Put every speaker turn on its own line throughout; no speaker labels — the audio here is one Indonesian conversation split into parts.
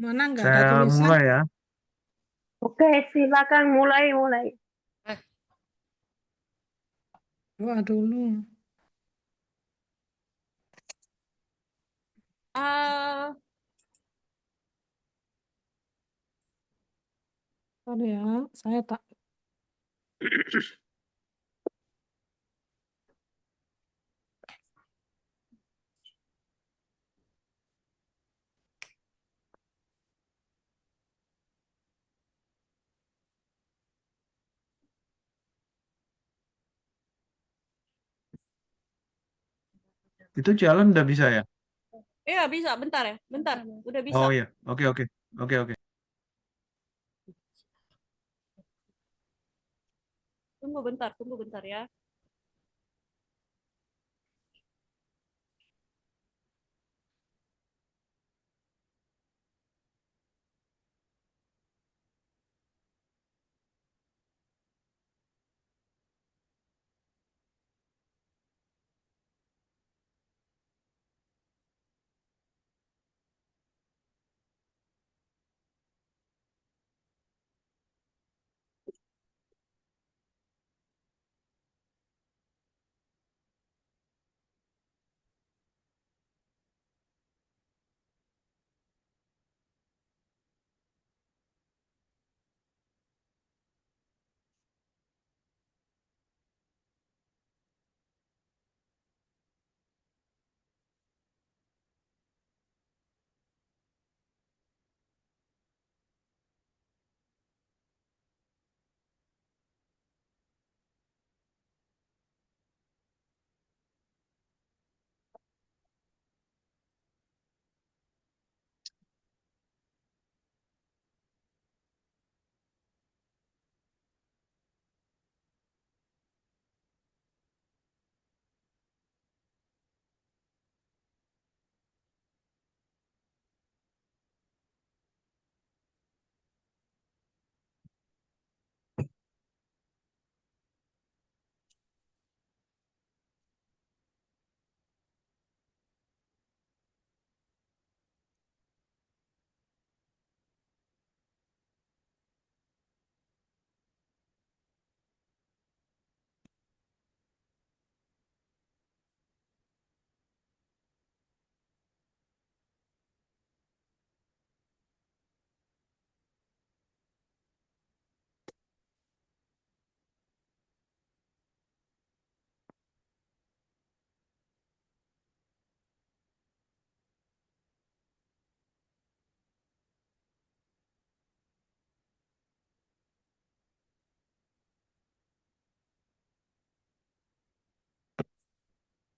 Mana nggak ada
Saya
tulisan?
mulai ya.
Oke, silakan mulai.
Doa dulu.
Ah,
Sorry ya, saya tak.
Itu jalan udah bisa ya?
iya bisa, bentar ya, bentar, udah bisa.
Oh iya, oke oke. Oke oke.
Tunggu bentar ya.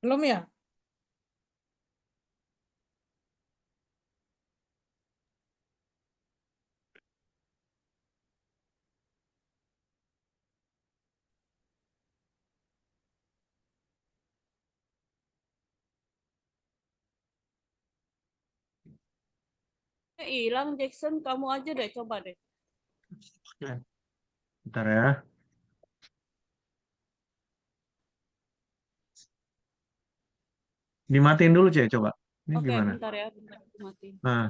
Belum ya?
Hilang Jackson, kamu aja deh, coba deh.
Oke. Bentar ya. Dimatiin dulu Cek, coba. Ini
Oke,
gimana?
bentar ya, bentar aku matiin.
Nah,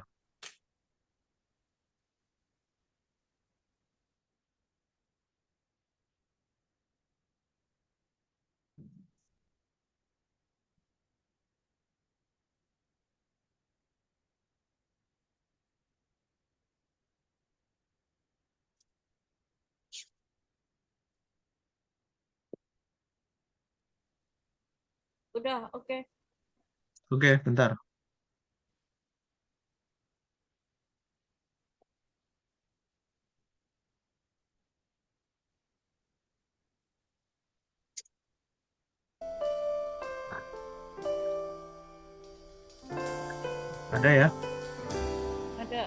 Udah, oke.
oke, bentar. Ada ya?
Ada.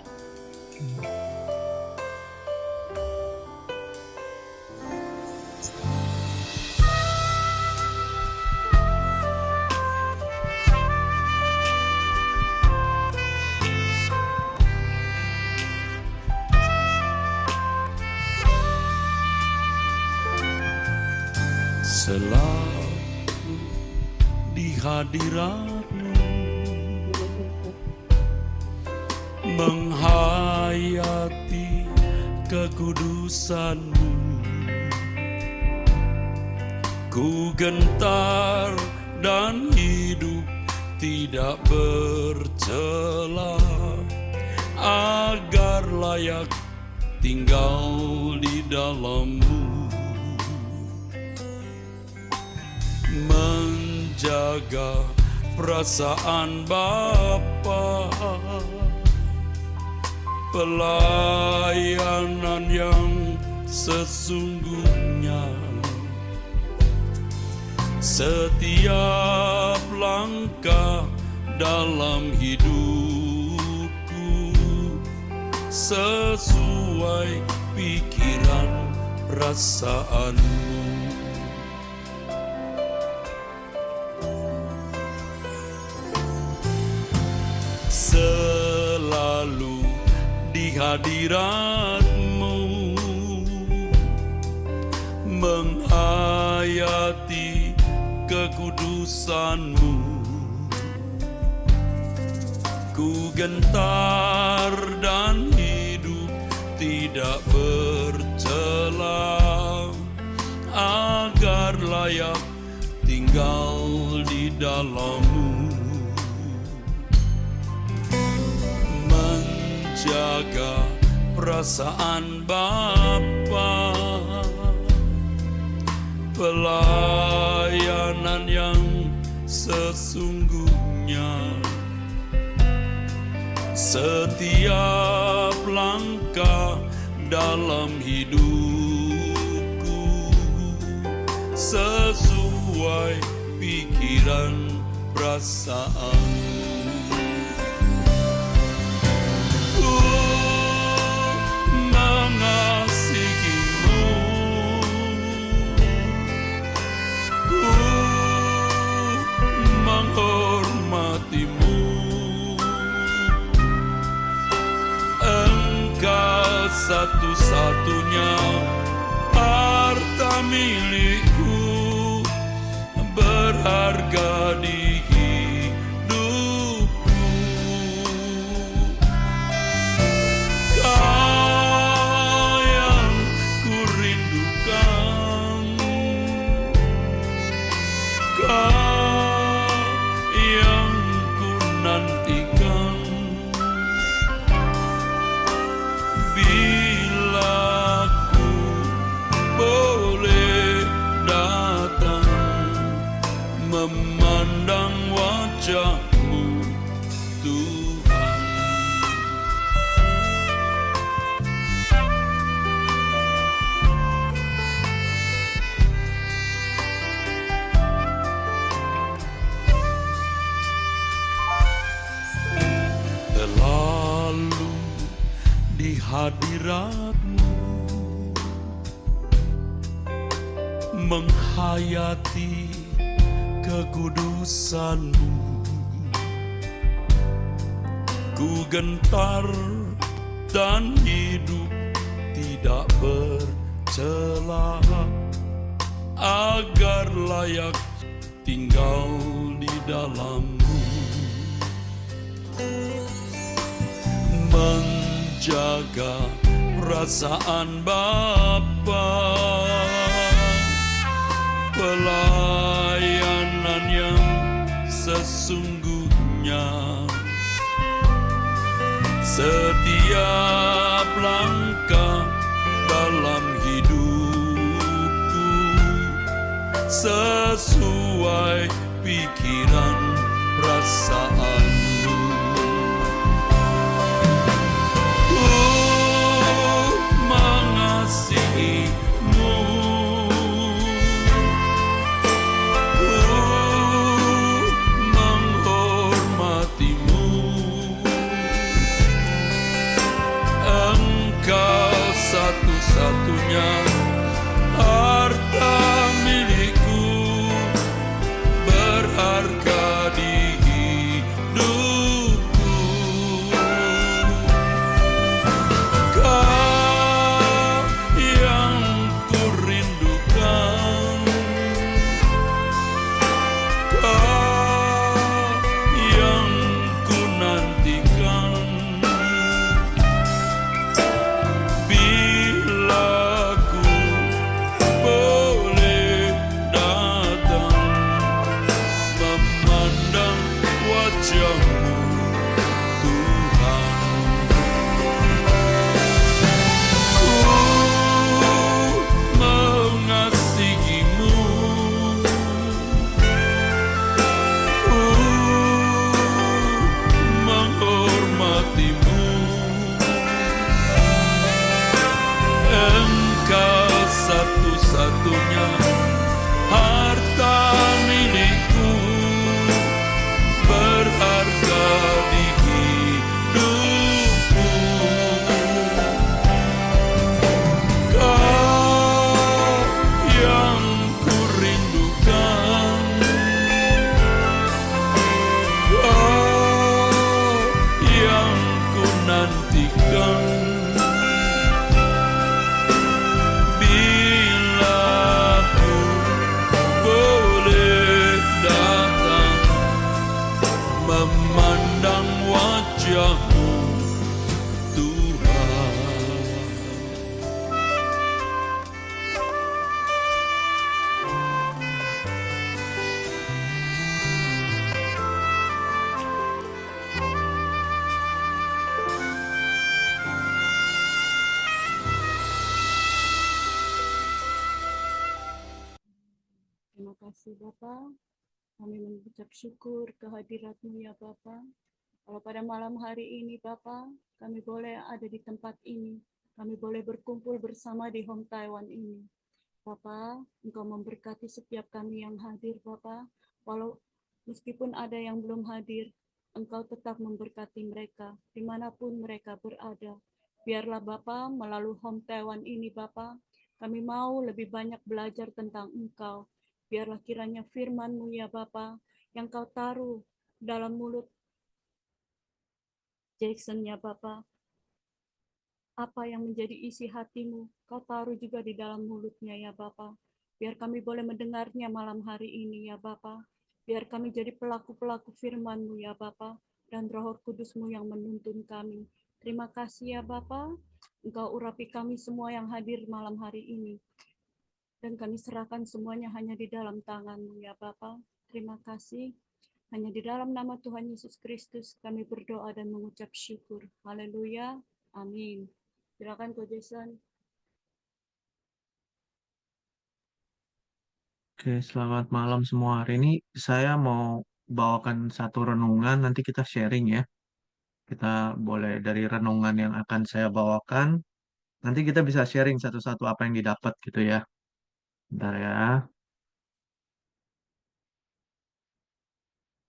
Selalu di hadiratmu menghayati kekudusan-Mu. Ku gentar dan hidup tidak bercela, agar layak tinggal di dalam-Mu. Menjaga perasaan Bapa, pelayanan yang sesungguhnya. Setiap langkah dalam hidupku sesuai pikiran perasaan-Mu. Selalu di hadirat-Mu, menghayati kekudusan-Mu. Ku gentar dan hidup tidak bercela, agar layak tinggal di dalam-Mu. Menjaga perasaan Bapa, pelayanan yang sesungguhnya. Setiap langkah dalam hidupku sesuai pikiran perasaan. Ku mengasihi-Mu, ku menghormati-Mu. Engkau satu-satunya harta milikku, berharga di hidupku. Kau yang ku rindukan, Kau yang ku nantikan. Bila ku boleh datang memandang wajah-Mu, Tuhan. Terlalu di hadirat-Mu, menghayati kekudusan-Mu. Ku gentar dan hidup tidak bercela, agar layak tinggal di dalam-Mu. Menjaga perasaan Bapa, pelayanan yang sesungguhnya. Setiap langkah dalam hidupku sesuai pikiran perasaan-Mu. Ku mengasihi-Mu, ku menghormati-Mu. Engkau satu-satunya harta milikku, berharga wajah-Mu, Tuhan. Ku mengasihi-Mu, ku menghormati-Mu. Engkau satu-satunya harta milikku, berharga di hidupku. Kau yang ku rindukan, kau yang ku nantikan. Bila ku boleh datang memandang wajah-Mu, Tuhan.
Terima kasih Bapa. Kami mengucap syukur kehadirat-Mu ya Bapa. Kalau pada malam hari ini Bapa, kami boleh ada di tempat ini. Kami boleh berkumpul bersama di Home Taiwan ini. Bapa, Engkau memberkati setiap kami yang hadir Bapa. Walau meskipun ada yang belum hadir, Engkau tetap memberkati mereka dimanapun mereka berada. Biarlah Bapa melalui Home Taiwan ini Bapa, kami mau lebih banyak belajar tentang Engkau. Biarlah kiranya firman-Mu ya Bapa, yang Kau taruh dalam mulut Jackson ya Bapa, apa yang menjadi isi hati-Mu, Kau taruh juga di dalam mulutnya ya Bapa. Biar kami boleh mendengarnya malam hari ini ya Bapa. Biar kami jadi pelaku-pelaku firman-Mu ya Bapa, dan Roh Kudus-Mu yang menuntun kami. Terima kasih ya Bapa, Engkau urapi kami semua yang hadir malam hari ini. Dan kami serahkan semuanya hanya di dalam tangan-Mu ya Bapa. Terima kasih. Hanya di dalam nama Tuhan Yesus Kristus kami berdoa dan mengucap syukur. Haleluya. Amin. Silakan Ko Jason.
Oke, selamat malam semua. Hari ini saya mau bawakan satu renungan, nanti kita sharing ya. Kita boleh dari renungan yang akan saya bawakan, nanti kita bisa sharing satu-satu apa yang didapat gitu ya. Bentar ya.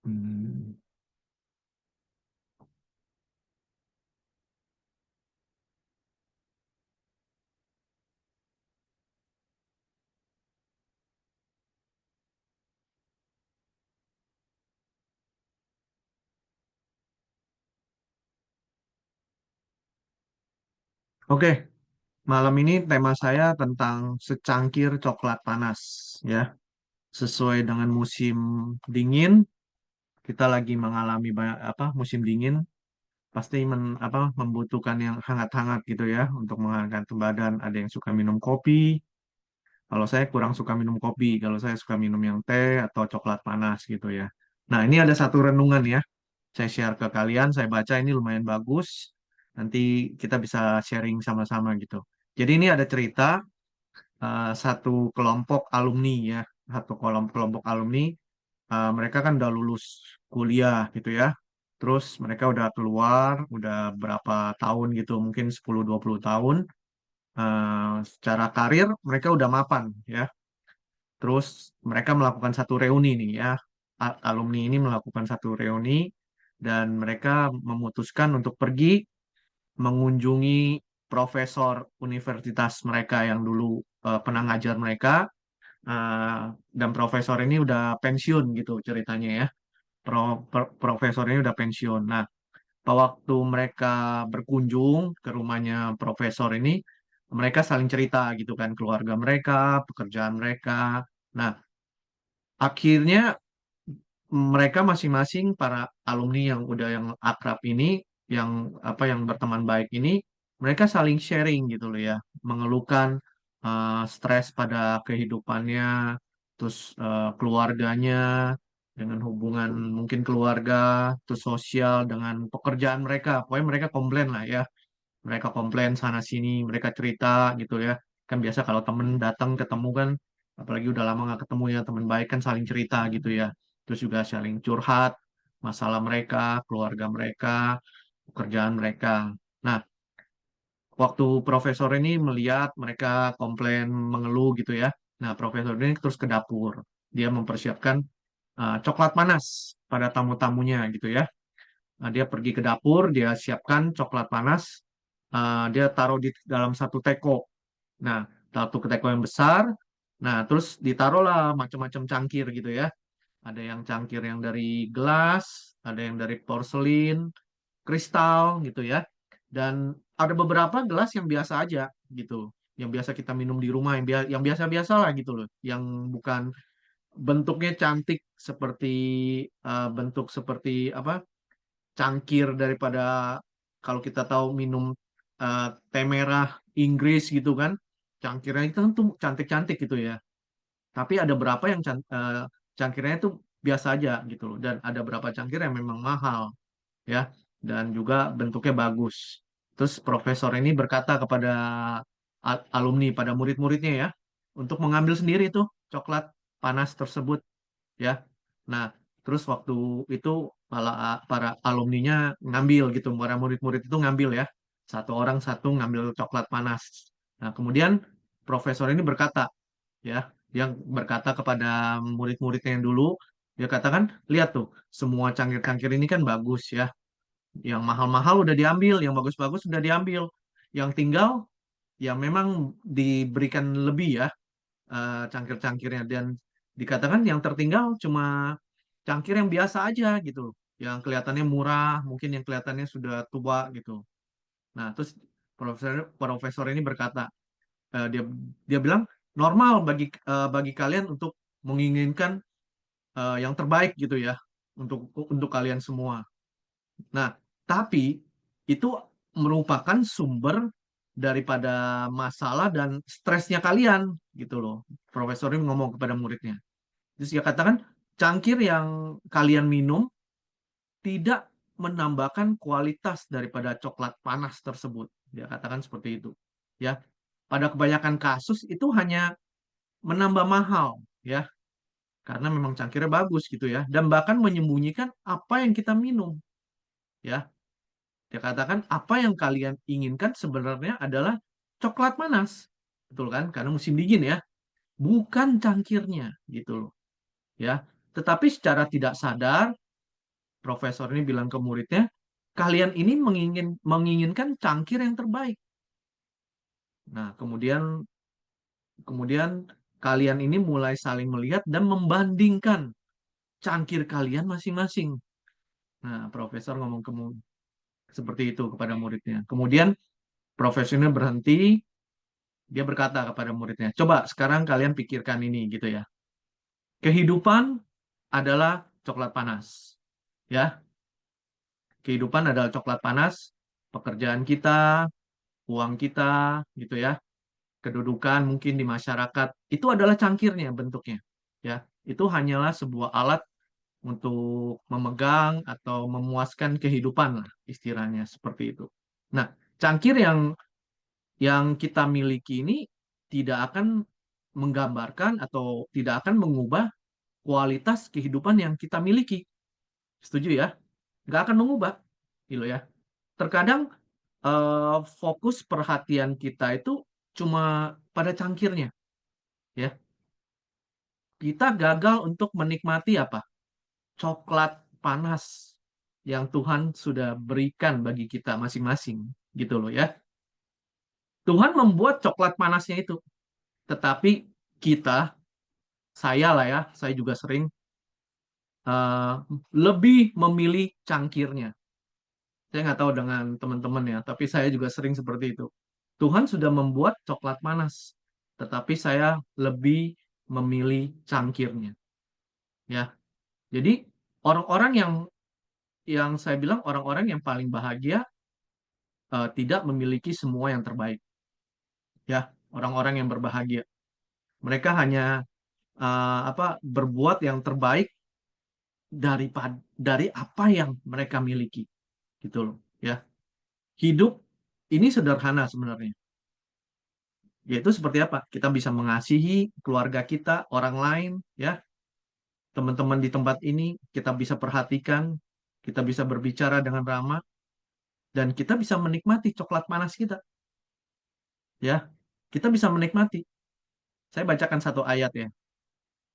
Hmm. Oke, malam ini tema saya tentang secangkir coklat panas ya. Sesuai dengan musim dingin, kita lagi mengalami banyak musim dingin, pasti membutuhkan yang hangat-hangat gitu ya untuk menghangatkan badan. Ada yang suka minum kopi. Kalau saya kurang suka minum kopi, kalau saya suka minum yang teh atau coklat panas gitu ya. Nah, ini ada satu renungan ya. Saya share ke kalian, saya baca ini lumayan bagus. Nanti kita bisa sharing sama-sama gitu. Jadi ini ada cerita satu kelompok alumni ya, satu kelompok alumni. Mereka kan udah lulus kuliah gitu ya. Terus mereka udah keluar, udah berapa tahun gitu, mungkin 10-20 tahun. Secara karir mereka udah mapan ya. Terus mereka melakukan satu reuni nih ya. Alumni ini melakukan satu reuni dan mereka memutuskan untuk pergi mengunjungi profesor universitas mereka yang dulu pernah ngajar mereka. Dan profesor ini udah pensiun gitu ceritanya ya. Profesor ini udah pensiun. Nah, waktu mereka berkunjung ke rumahnya profesor ini, mereka saling cerita gitu kan, keluarga mereka, pekerjaan mereka. Nah, akhirnya mereka masing-masing para alumni yang akrab ini, yang berteman baik ini, mereka saling sharing gitu loh ya, mengeluhkan stres pada kehidupannya, terus keluarganya, dengan hubungan mungkin keluarga, terus sosial, dengan pekerjaan mereka. Pokoknya mereka komplain lah ya. Mereka komplain sana sini, mereka cerita gitu ya. Kan biasa kalau temen datang ketemu kan, apalagi udah lama nggak ketemu ya, teman baik kan saling cerita gitu ya. Terus juga saling curhat masalah mereka, keluarga mereka, pekerjaan mereka. Nah, waktu profesor ini melihat mereka komplain, mengeluh gitu ya. Nah, profesor ini terus ke dapur. Dia mempersiapkan coklat panas pada tamu-tamunya gitu ya. Nah, dia pergi ke dapur, dia siapkan coklat panas, dia taruh di dalam satu teko. Nah, satu teko yang besar. Nah, terus ditaruhlah macam-macam cangkir gitu ya. Ada yang cangkir yang dari gelas, ada yang dari porselin, kristal gitu ya. Dan ada beberapa gelas yang biasa aja gitu. Yang biasa kita minum di rumah, yang biasa-biasa lah gitu loh. Yang bukan bentuknya cantik seperti bentuk seperti apa? Cangkir daripada kalau kita tahu minum teh merah Inggris gitu kan. Cangkirnya itu kan tuh cantik-cantik gitu ya. Tapi ada berapa yang cangkirnya itu biasa aja gitu loh. Dan ada berapa cangkir yang memang mahal ya. Dan juga bentuknya bagus. Terus profesor ini berkata kepada alumni, pada murid-muridnya ya, untuk mengambil sendiri tuh coklat panas tersebut ya. Nah, terus waktu itu para alumninya ngambil gitu, para murid-murid itu ngambil ya. Satu orang satu ngambil coklat panas. Nah, kemudian profesor ini berkata, ya, yang berkata kepada murid-muridnya yang dulu, dia katakan, lihat tuh, semua cangkir-cangkir ini kan bagus ya. Yang mahal-mahal udah diambil, yang bagus-bagus udah diambil. Yang tinggal, ya memang diberikan lebih ya, cangkir-cangkirnya. Dan dikatakan yang tertinggal cuma cangkir yang biasa aja gitu. Yang kelihatannya murah, mungkin yang kelihatannya sudah tua gitu. Nah, terus profesor ini berkata, dia dia bilang normal bagi kalian untuk menginginkan yang terbaik gitu ya untuk kalian semua. Nah, tapi itu merupakan sumber daripada masalah dan stresnya kalian gitu loh. Profesor ini ngomong kepada muridnya. Terus dia katakan cangkir yang kalian minum tidak menambahkan kualitas daripada coklat panas tersebut. Dia katakan seperti itu. Ya, pada kebanyakan kasus itu hanya menambah mahal, ya, karena memang cangkirnya bagus gitu ya, dan bahkan menyembunyikan apa yang kita minum, ya. Dia katakan apa yang kalian inginkan sebenarnya adalah coklat panas, betul kan? Karena musim dingin ya, bukan cangkirnya gitu loh, ya. Tetapi secara tidak sadar, profesor ini bilang ke muridnya, kalian ini menginginkan cangkir yang terbaik. Nah, kemudian kalian ini mulai saling melihat dan membandingkan cangkir kalian masing-masing. Nah, profesor ngomong seperti itu kepada muridnya. Kemudian profesornya berhenti, dia berkata kepada muridnya, coba sekarang kalian pikirkan ini gitu ya. Kehidupan adalah coklat panas. Ya, kehidupan adalah coklat panas, pekerjaan kita, uang kita gitu ya. Kedudukan mungkin di masyarakat, itu adalah cangkirnya bentuknya. Ya, itu hanyalah sebuah alat untuk memegang atau memuaskan kehidupan lah istilahnya seperti itu. Nah, cangkir yang kita miliki ini tidak akan menggambarkan atau tidak akan mengubah kualitas kehidupan yang kita miliki. Setuju ya? Nggak akan mengubah, gitu ya. Terkadang fokus perhatian kita itu cuma pada cangkirnya, ya. Kita gagal untuk menikmati apa? Coklat panas yang Tuhan sudah berikan bagi kita masing-masing, gitu loh ya. Tuhan membuat coklat panasnya itu, tetapi kita, saya lah ya, saya juga sering eh, lebih memilih cangkirnya. Saya nggak tahu dengan teman-teman ya, tapi saya juga sering seperti itu. Tuhan sudah membuat coklat panas, tetapi saya lebih memilih cangkirnya. Ya, jadi orang-orang yang saya bilang orang-orang yang paling bahagia tidak memiliki semua yang terbaik. Ya, orang-orang yang berbahagia. Mereka hanya berbuat yang terbaik dari apa yang mereka miliki, gitu loh, ya. Hidup ini sederhana sebenarnya. Yaitu seperti apa? Kita bisa mengasihi keluarga kita, orang lain, ya, teman-teman di tempat ini, kita bisa perhatikan, kita bisa berbicara dengan ramah, dan kita bisa menikmati coklat panas kita, ya. Kita bisa menikmati. Saya bacakan satu ayat ya.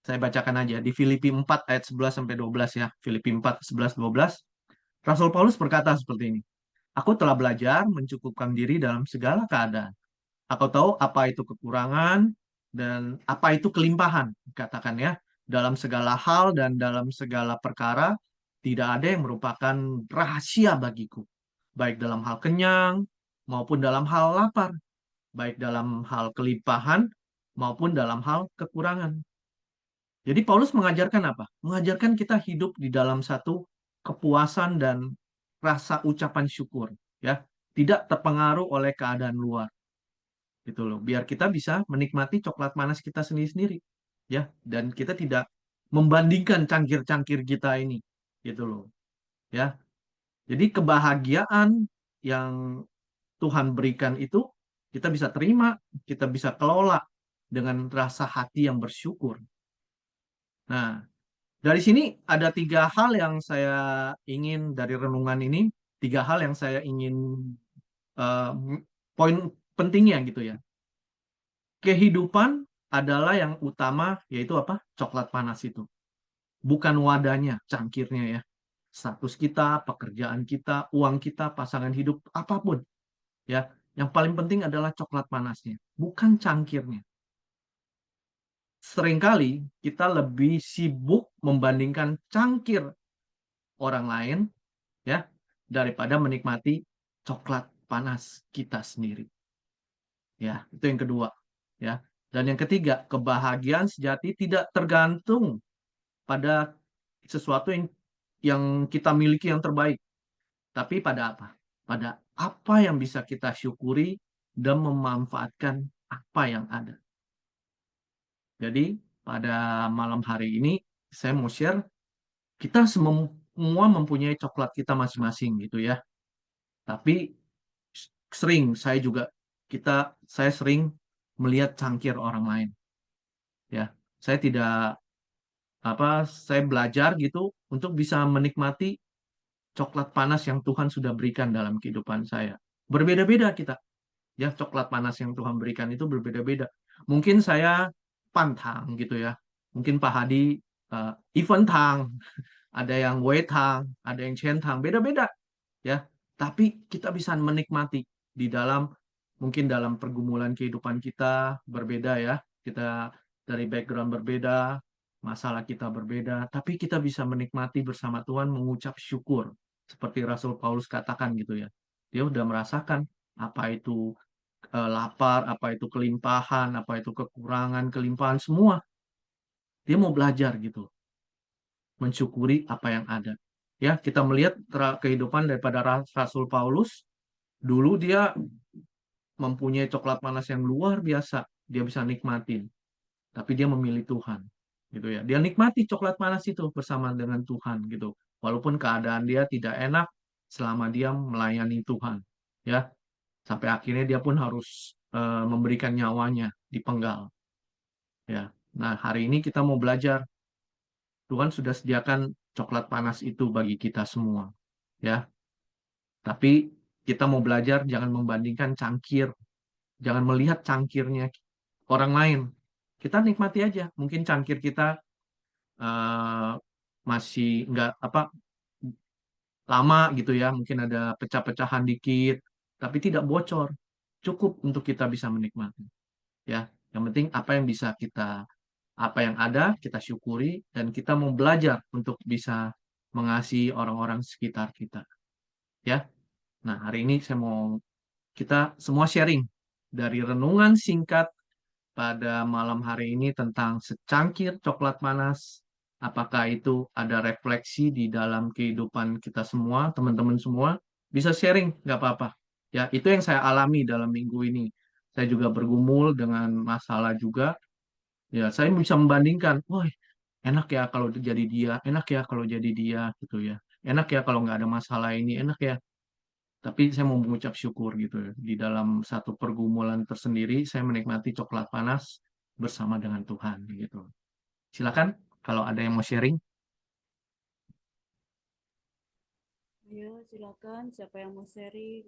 Saya bacakan aja di Filipi 4 ayat 11 sampai 12 ya. Filipi 4 11 12. Rasul Paulus berkata seperti ini. Aku telah belajar mencukupkan diri dalam segala keadaan. Aku tahu apa itu kekurangan dan apa itu kelimpahan, katakan ya. Dalam segala hal dan dalam segala perkara tidak ada yang merupakan rahasia bagiku. Baik dalam hal kenyang maupun dalam hal lapar, baik dalam hal kelimpahan maupun dalam hal kekurangan. Jadi Paulus mengajarkan apa? Mengajarkan kita hidup di dalam satu kepuasan dan rasa ucapan syukur, ya. Tidak terpengaruh oleh keadaan luar. Gitu loh. Biar kita bisa menikmati coklat panas kita sendiri-sendiri, ya. Dan kita tidak membandingkan cangkir-cangkir kita ini, gitu loh. Ya. Jadi kebahagiaan yang Tuhan berikan itu kita bisa terima, kita bisa kelola dengan rasa hati yang bersyukur. Nah, dari sini ada 3 hal yang saya ingin dari renungan ini, 3 hal yang saya ingin eh, poin pentingnya gitu ya. Kehidupan adalah yang utama, yaitu apa? Coklat panas itu. Bukan wadahnya, cangkirnya ya. Status kita, pekerjaan kita, uang kita, pasangan hidup, apapun. Ya, yang paling penting adalah coklat panasnya, bukan cangkirnya. Seringkali kita lebih sibuk membandingkan cangkir orang lain ya daripada menikmati coklat panas kita sendiri. Ya, itu yang kedua, ya. Dan yang ketiga, kebahagiaan sejati tidak tergantung pada sesuatu yang kita miliki yang terbaik, tapi pada apa? Pada apa yang bisa kita syukuri dan memanfaatkan apa yang ada. Jadi, pada malam hari ini saya mau share, kita semua mempunyai coklat kita masing-masing gitu ya. Tapi sering saya sering melihat cangkir orang lain. Ya, saya tidak saya belajar gitu untuk bisa menikmati coklat panas yang Tuhan sudah berikan dalam kehidupan saya. Berbeda-beda kita. Ya, coklat panas yang Tuhan berikan itu berbeda-beda. Mungkin saya pantang gitu ya. Mungkin Pak Hadi event tang, ada yang wei tang, ada yang chen tang, beda-beda ya. Tapi kita bisa menikmati di dalam mungkin dalam pergumulan kehidupan kita berbeda ya. Kita dari background berbeda, masalah kita berbeda, tapi kita bisa menikmati bersama Tuhan mengucap syukur seperti Rasul Paulus katakan gitu ya. Dia udah merasakan apa itu lapar, apa itu kelimpahan, apa itu kekurangan, kelimpahan semua. Dia mau belajar gitu, mensyukuri apa yang ada. Ya, kita melihat kehidupan daripada Rasul Paulus, dulu dia mempunyai coklat panas yang luar biasa, dia bisa nikmatin. Tapi dia memilih Tuhan, gitu ya. Dia nikmati coklat panas itu bersama dengan Tuhan, gitu. Walaupun keadaan dia tidak enak selama dia melayani Tuhan, ya. Sampai akhirnya dia pun harus memberikan nyawanya dipenggal. Ya. Nah, hari ini kita mau belajar. Tuhan sudah sediakan coklat panas itu bagi kita semua. Ya. Tapi kita mau belajar jangan membandingkan cangkir. Jangan melihat cangkirnya orang lain. Kita nikmati aja. Mungkin cangkir kita masih nggak lama gitu ya. Mungkin ada pecah-pecahan dikit. Tapi tidak bocor. Cukup untuk kita bisa menikmati. Ya, yang penting apa yang ada kita syukuri dan kita mau belajar untuk bisa mengasihi orang-orang sekitar kita. Ya. Nah, hari ini kita semua sharing dari renungan singkat pada malam hari ini tentang secangkir coklat panas. Apakah itu ada refleksi di dalam kehidupan kita semua, teman-teman semua? Bisa sharing, nggak apa-apa. Ya, itu yang saya alami dalam minggu ini. Saya juga bergumul dengan masalah juga. Ya, saya bisa membandingkan, wah, Enak ya kalau jadi dia, enak ya kalau jadi dia gitu ya. Enak ya kalau nggak ada masalah ini, enak ya. Tapi saya mau mengucap syukur gitu ya. Di dalam satu pergumulan tersendiri, saya menikmati coklat panas bersama dengan Tuhan gitu. Silakan kalau ada yang mau sharing.
Ayo, silakan. Siapa yang mau sharing?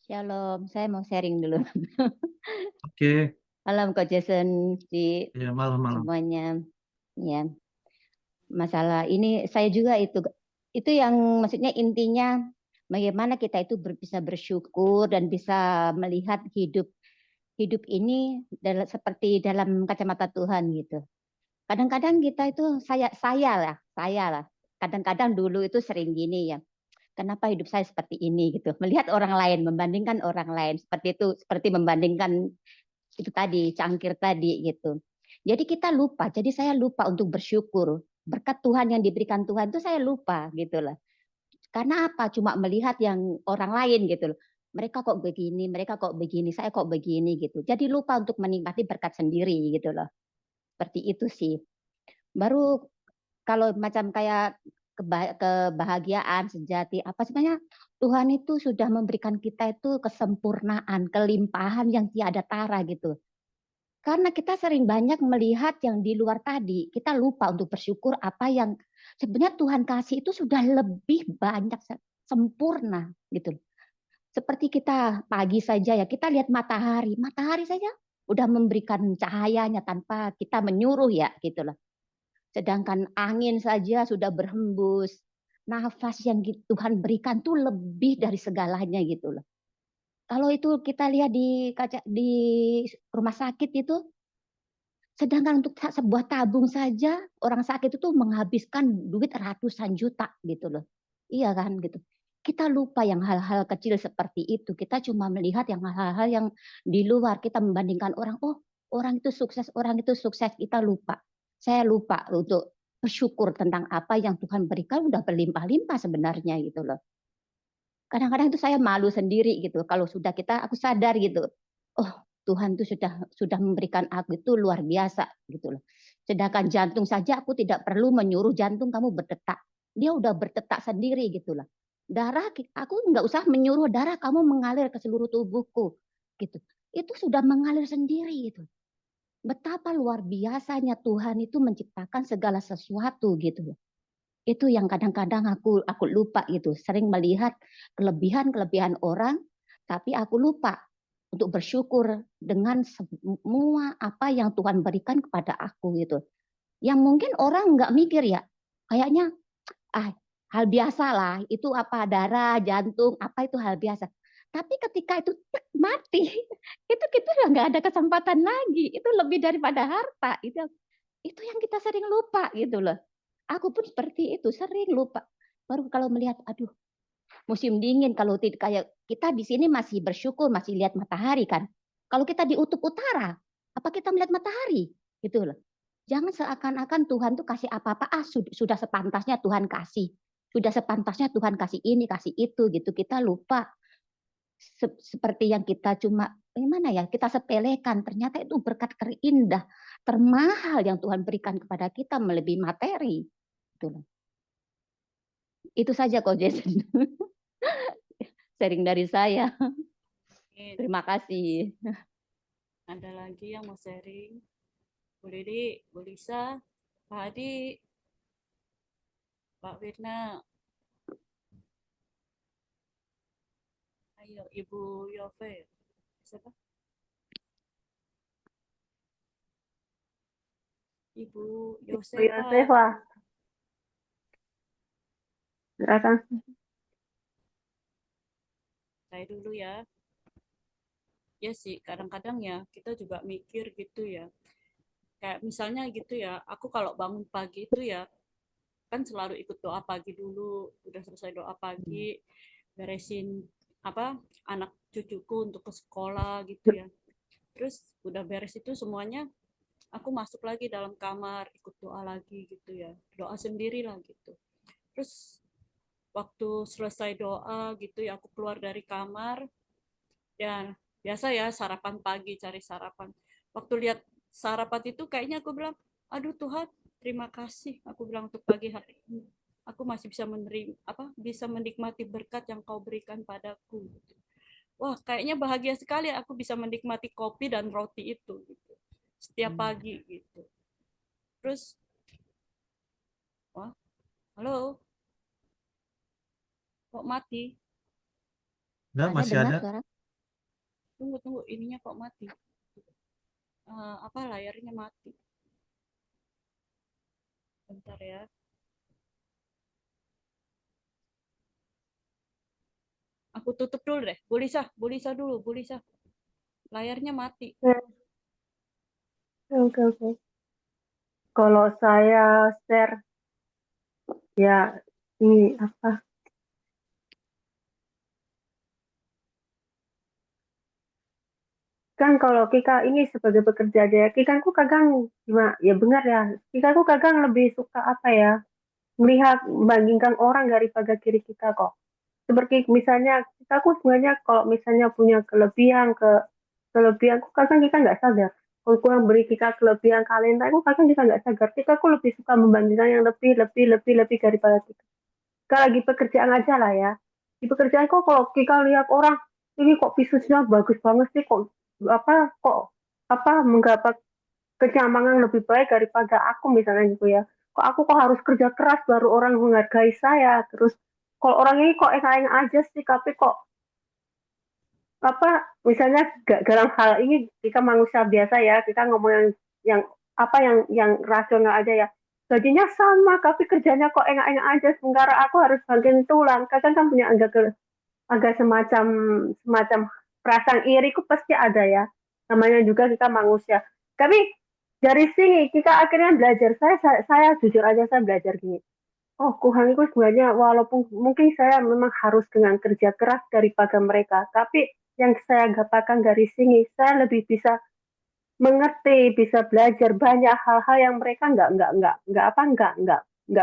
Shalom, saya mau sharing dulu.
Oke,
Malam Coach Jason, di
ya malam-malam.
semuanya. Ya, masalah ini saya juga itu yang maksudnya intinya bagaimana kita itu bisa bersyukur dan bisa melihat hidup ini seperti dalam kacamata Tuhan gitu. Kadang-kadang kita itu saya lah. Kadang-kadang dulu itu sering gini ya. Kenapa hidup saya seperti ini gitu. Melihat orang lain, membandingkan orang lain seperti itu, seperti membandingkan itu tadi, cangkir tadi gitu. Jadi kita lupa, jadi saya lupa untuk bersyukur. Berkat Tuhan yang diberikan Tuhan itu saya lupa gitu loh. Karena apa? Cuma melihat yang orang lain gitu loh. Mereka kok begini, saya kok begini gitu. Jadi lupa untuk menikmati berkat sendiri gitu loh. Seperti itu sih. Baru kalau macam kayak kebahagiaan sejati apa sebenarnya Tuhan itu sudah memberikan kita itu kesempurnaan, kelimpahan yang tiada tara gitu. Karena kita sering banyak melihat yang di luar tadi, kita lupa untuk bersyukur apa yang sebenarnya Tuhan kasih itu sudah lebih banyak sempurna gitu. Seperti kita pagi saja ya, kita lihat matahari saja udah memberikan cahayanya tanpa kita menyuruh ya gitu loh. Sedangkan angin saja sudah berhembus. Nafas yang Tuhan berikan tuh lebih dari segalanya gitu loh. Kalau itu kita lihat di rumah sakit itu, sedangkan untuk sebuah tabung saja orang sakit itu menghabiskan duit ratusan juta gitu loh. Iya kan gitu. Kita lupa yang hal-hal kecil seperti itu. Kita cuma melihat yang hal-hal yang di luar. Kita membandingkan orang, oh orang itu sukses, kita lupa. Saya lupa untuk bersyukur tentang apa yang Tuhan berikan udah berlimpah-limpah sebenarnya gitu loh. Kadang-kadang itu saya malu sendiri gitu. Kalau sudah aku sadar gitu. Oh, Tuhan itu sudah memberikan aku itu luar biasa gitu loh. Sedangkan jantung saja aku tidak perlu menyuruh jantung kamu berdetak. Dia udah berdetak sendiri gitu loh. Darah aku nggak usah menyuruh darah kamu mengalir ke seluruh tubuhku gitu. Itu sudah mengalir sendiri gitu. Betapa luar biasanya Tuhan itu menciptakan segala sesuatu gitu. Itu yang kadang-kadang aku lupa gitu. Sering melihat kelebihan orang, tapi aku lupa untuk bersyukur dengan semua apa yang Tuhan berikan kepada aku gitu. Yang mungkin orang nggak mikir ya, kayaknya hal biasa lah. Itu apa darah, jantung, apa itu hal biasa. Tapi ketika itu mati, itu kita udah nggak ada kesempatan lagi. Itu lebih daripada harta. Itu yang kita sering lupa gitu loh. Aku pun seperti itu, sering lupa. Baru kalau melihat, aduh, musim dingin kalau kayak kita di sini masih bersyukur, masih lihat matahari kan. Kalau kita di Kutub Utara, apa kita melihat matahari? Gitu loh. Jangan seakan-akan Tuhan tuh kasih apa-apa, sudah sepantasnya Tuhan kasih. Sudah sepantasnya Tuhan kasih ini, kasih itu gitu. Kita lupa seperti yang kita cuma gimana ya kita sepelekan, ternyata itu berkat terindah termahal yang Tuhan berikan kepada kita melebihi materi. Itu saja kok Jason. Sharing dari saya. Terima kasih.
Ada lagi yang mau sharing? Bu Lili, Bu Lisa, Pak Hadi, Pak Wirna. Ayo, Ibu Yove. Siapa? Ibu Yosefa.
Yosefa. Silakan.
Saya dulu ya. Ya sih, kadang-kadang ya kita juga mikir gitu ya. Kayak misalnya gitu ya, aku kalau bangun pagi itu ya, kan selalu ikut doa pagi dulu. Udah selesai doa pagi, beresin anak cucuku untuk ke sekolah gitu ya. Terus udah beres itu semuanya, aku masuk lagi dalam kamar, ikut doa lagi gitu ya. Doa sendiri lah gitu. Terus waktu selesai doa gitu ya, aku keluar dari kamar, ya biasa ya sarapan pagi, cari sarapan. Waktu lihat sarapan itu kayaknya aku bilang, aduh Tuhan, terima kasih. Aku bilang untuk pagi hari ini. Aku masih bisa menerima bisa menikmati berkat yang kau berikan padaku. Wah, kayaknya bahagia sekali aku bisa menikmati kopi dan roti itu gitu. Setiap pagi gitu. Terus wah, halo. Kok mati?
Enggak,
Saya
masih
dengar
ada.
suara.
Tunggu, ininya kok mati? Layarnya mati. Bentar ya. Aku tutup dulu deh. Bulisa dulu, Bulisa. Layarnya mati.
Oke, oke. Kalau saya share, ya ini apa? Kan kalau Kika ini sebagai pekerja aja, Kika ku kadang gimana? Ya benar ya. Kika ku kadang lebih suka apa ya? Melihat membandingkan orang daripada diri kita kok. Seperti misalnya kita ku sebenarnya kalau misalnya punya kelebihan kelebihan ku kadang kita nggak sadar. Kalau kurang beri kita kelebihan talenta, aku kadang kita nggak sadar. Kita ku lebih suka membandingkan yang lebih daripada kita. Kalau lagi pekerjaan aja lah ya. Di pekerjaan kok kalau kita lihat orang ini kok bisnisnya bagus banget sih kok menggapai kenyamanan lebih baik daripada aku misalnya gitu ya. Kok harus kerja keras baru orang menghargai saya. Terus kalau orang ini kok enak-enak aja sih tapi kok misalnya dalam hal ini kita manusia biasa ya, kita ngomong yang yang rasional aja ya. Gajinya sama tapi kerjanya kok enak-enak aja sementara aku harus bagian tulang. Kadang kan punya agak semacam semacam perasaan iri ku pasti ada ya. Namanya juga kita manusia. Tapi dari sini kita akhirnya belajar. Saya jujur aja saya belajar gini. Oh, Tuhan itu sebenarnya walaupun mungkin saya memang harus dengan kerja keras daripada mereka, tapi yang saya dapatkan dari sini, saya lebih bisa mengerti, bisa belajar banyak hal-hal yang mereka nggak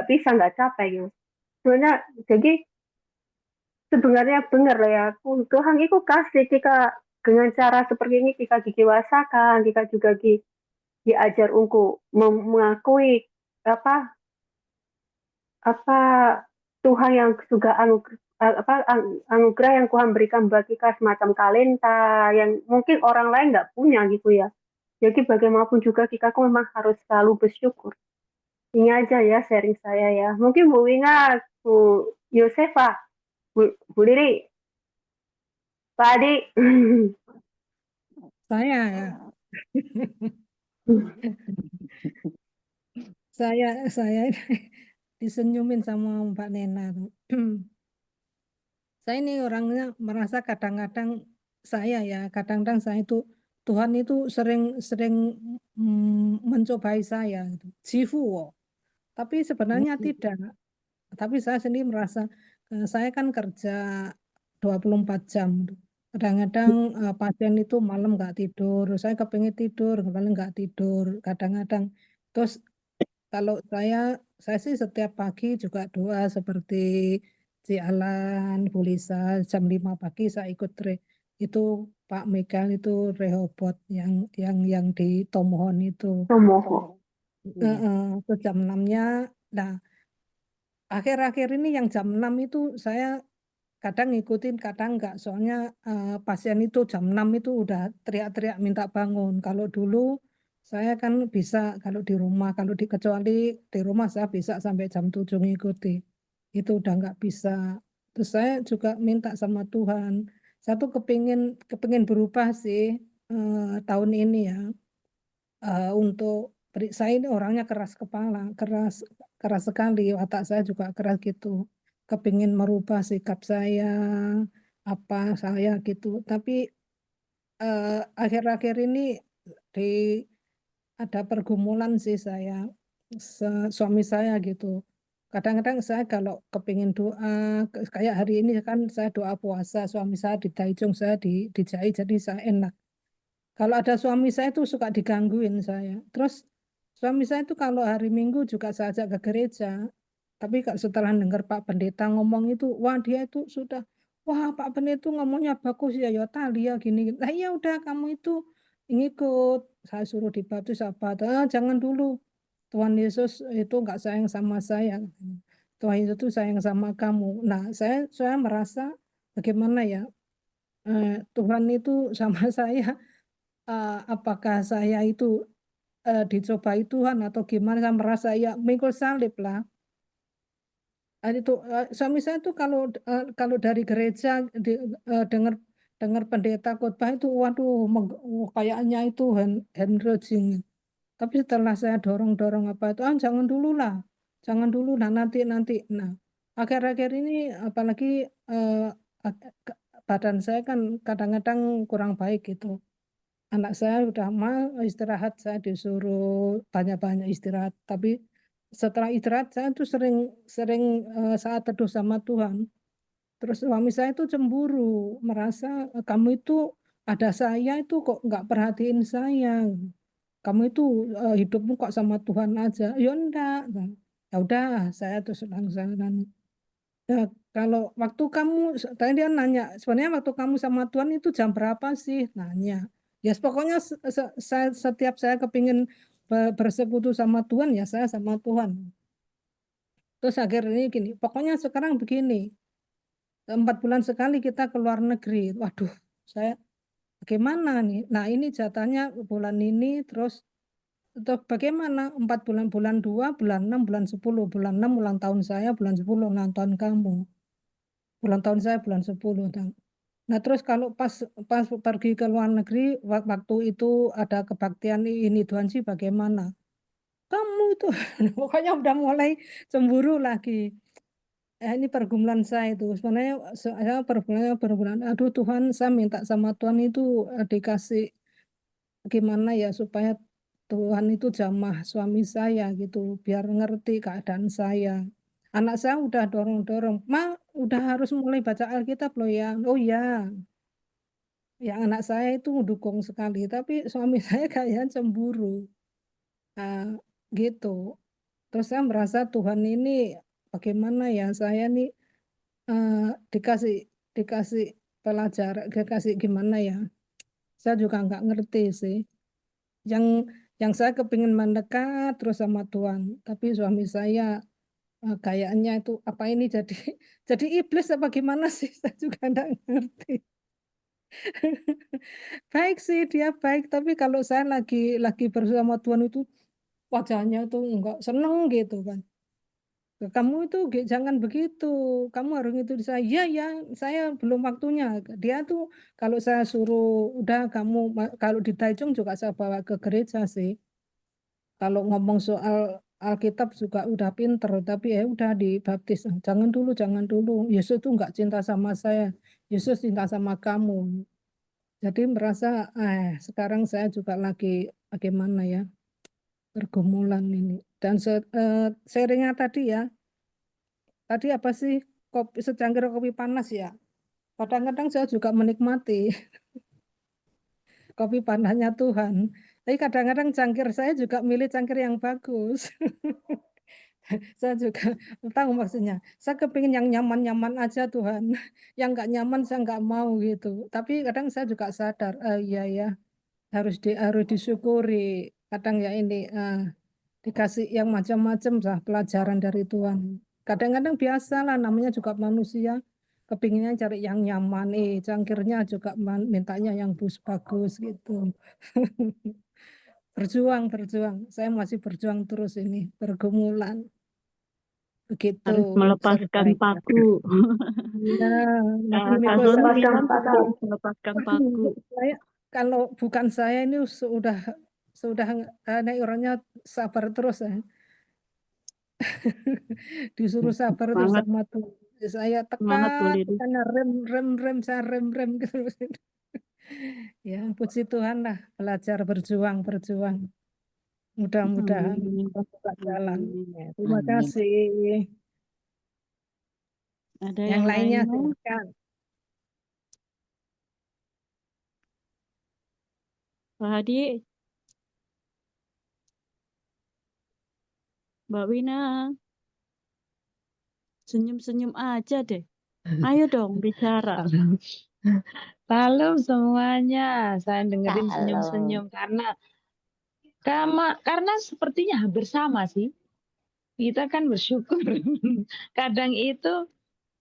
bisa, nggak capai gitu. Jadi sebenarnya benar lah ya, Tuhan itu kasih kita dengan cara seperti ini kita didewasakan, kita juga diajar untuk mengakui apa apa Tuhan yang juga anugerah yang Tuhan berikan bagi kita semacam talenta yang mungkin orang lain nggak punya gitu ya. Jadi bagaimanapun juga kita memang harus selalu bersyukur. Ini aja ya sharing saya ya. Mungkin Bu Wina, Bu Yosefa, Bu Liri, Pak Adi.
Saya ya. saya disenyumin sama Mbak Nena tuh. Saya ini orangnya merasa kadang-kadang kadang-kadang saya itu Tuhan itu sering mencobai saya gitu. Jifu, tapi sebenarnya tidak. Tapi saya sendiri merasa saya kan kerja 24 jam. Kadang-kadang pasien itu malam nggak tidur, saya kepingin tidur, malam nggak tidur. Kadang-kadang terus kalau saya sih setiap pagi juga doa seperti Ci Alan, Bu Lisa, jam 5 pagi saya ikut itu Pak Megal itu Rehobot yang di Tomohon itu.
Tomoho.
Terus jam 6-nya. Nah, akhir-akhir ini yang jam 6 itu saya kadang ngikutin, kadang enggak. Soalnya pasien itu jam 6 itu udah teriak-teriak minta bangun. Kalau dulu saya kan bisa kalau kecuali di rumah saya bisa sampai jam 7 ngikuti. Itu udah enggak bisa. Terus saya juga minta sama Tuhan. Saya tuh kepingin berubah sih tahun ini ya. Untuk saya ini orangnya keras kepala, keras sekali, watak saya juga keras gitu. Kepingin merubah sikap saya, apa saya gitu. Tapi akhir-akhir ini di ada pergumulan sih saya, suami saya gitu. Kadang-kadang saya kalau kepingin doa, kayak hari ini kan saya doa puasa, suami saya di Taichung, saya di Jai, jadi saya enak. Kalau ada suami saya itu suka digangguin saya. Terus suami saya itu kalau hari Minggu juga saya ajak ke gereja. Tapi setelah dengar Pak Pendeta ngomong itu, wah dia itu sudah, wah Pak Pendeta itu ngomongnya bagus ya, ya Talia gini. Nah ya udah kamu itu ngikut. Saya suruh dibaptis apa, jangan dulu. Tuhan Yesus itu nggak sayang sama saya. Tuhan Yesus itu sayang sama kamu. Nah, saya merasa bagaimana ya, Tuhan itu sama saya, apakah saya itu dicobai Tuhan atau gimana, saya merasa ya mikul salib lah. Itu suami saya tuh kalau dari gereja dengar pendeta khotbah itu, waduh, kayaknya itu hand-raising. Tapi setelah saya dorong-dorong apa itu, jangan dulu lah, nanti. Nah, akhir-akhir ini apalagi badan saya kan kadang-kadang kurang baik gitu. Anak saya udah mau istirahat, saya disuruh banyak-banyak istirahat. Tapi setelah istirahat saya tuh sering saat teduh sama Tuhan. Terus suami saya itu cemburu, merasa kamu itu ada saya itu kok nggak perhatiin saya. Kamu itu hidupmu kok sama Tuhan aja. Ya enggak. Nah, ya udah, saya terus langsung. Ya, kalau waktu kamu, tadi dia nanya, sebenarnya waktu kamu sama Tuhan itu jam berapa sih? Nanya. Ya pokoknya setiap saya kepingin bersekutu sama Tuhan, ya saya sama Tuhan. Terus akhirnya gini, pokoknya sekarang begini, 4 bulan sekali kita ke luar negeri. Waduh, saya bagaimana nih? Nah ini jatahnya bulan ini, terus bagaimana 4 bulan, bulan 2, bulan 6, bulan 10, bulan 6 ulang tahun saya, bulan 10 ulang tahun kamu. Ulang tahun saya bulan 10. Nah, terus kalau pas pergi ke luar negeri, waktu itu ada kebaktian ini Tuhan sih bagaimana? Kamu itu pokoknya udah mulai cemburu lagi. Ini pergumulan saya itu. Sebenarnya saya pergumulan. Aduh Tuhan, saya minta sama Tuhan itu dikasih gimana ya supaya Tuhan itu jamah suami saya gitu, biar ngerti keadaan saya. Anak saya udah dorong-dorong, udah harus mulai baca Alkitab loh ya. Oh ya, yang anak saya itu mendukung sekali, tapi suami saya kayaknya cemburu. Nah, gitu. Terus saya merasa Tuhan ini bagaimana ya, saya nih eh, dikasih dikasih pelajaran, dikasih gimana ya. Saya juga nggak ngerti sih. Yang saya kepingin mendekat terus sama Tuhan, tapi suami saya kayaknya itu apa ini jadi jadi iblis apa gimana sih? Saya juga nggak ngerti. Baik sih dia baik, tapi kalau saya lagi bersama Tuhan itu wajahnya tuh nggak seneng gitu kan. Kamu itu jangan begitu, kamu harus itu saya. Iya ya, saya belum waktunya. Dia tuh kalau saya suruh udah kamu kalau di Taichung juga saya bawa ke gereja sih. Kalau ngomong soal Alkitab juga udah pinter, tapi ya udah dibaptis. Jangan dulu, jangan dulu. Yesus tuh nggak cinta sama saya. Yesus cinta sama kamu. Jadi merasa, sekarang saya juga lagi bagaimana ya, pergumulan ini. Dan sharingnya tadi ya, tadi apa sih, secangkir kopi panas ya. Kadang-kadang saya juga menikmati kopi panasnya Tuhan. Tapi kadang-kadang cangkir saya juga milih cangkir yang bagus. Saya juga tahu maksudnya. Saya kepingin yang nyaman-nyaman aja Tuhan. Yang nggak nyaman saya nggak mau gitu. Tapi kadang saya juga sadar, iya ya harus disyukuri. Kadang ya ini dikasih yang macam-macam lah pelajaran dari Tuhan. Kadang-kadang biasa lah namanya juga manusia. Kepinginnya cari yang nyaman, cangkirnya juga mintanya yang bagus gitu. Berjuang. Saya masih berjuang terus ini, pergumulan. Begitu.
Harus melepaskan
ceritanya.
paku.
Ya,
Kak
Mikul
Sony
salib.
bilang harus melepaskan paku.
Saya kalau bukan saya ini sudah orangnya sabar terus ya. Disuruh sabar terus
Semangat,
sama tuh. Saya
semangat Bu Lili.
tekan rem, saya rem gitu. Ya, puji Tuhan lah, belajar berjuang. Mudah-mudahan
Amin.
membuka jalan.
Amin.
Ya, terima
Amin.
kasih.
Ada
Yang
yang
lainnya
lainnya?
silakan.
Pak Hadi, Mbak Wina, senyum-senyum aja deh. Ayo dong bicara.
Salam semuanya. Saya dengerin
Salam.
senyum-senyum karena Karena sepertinya hampir sama sih. Kita kan bersyukur. Kadang itu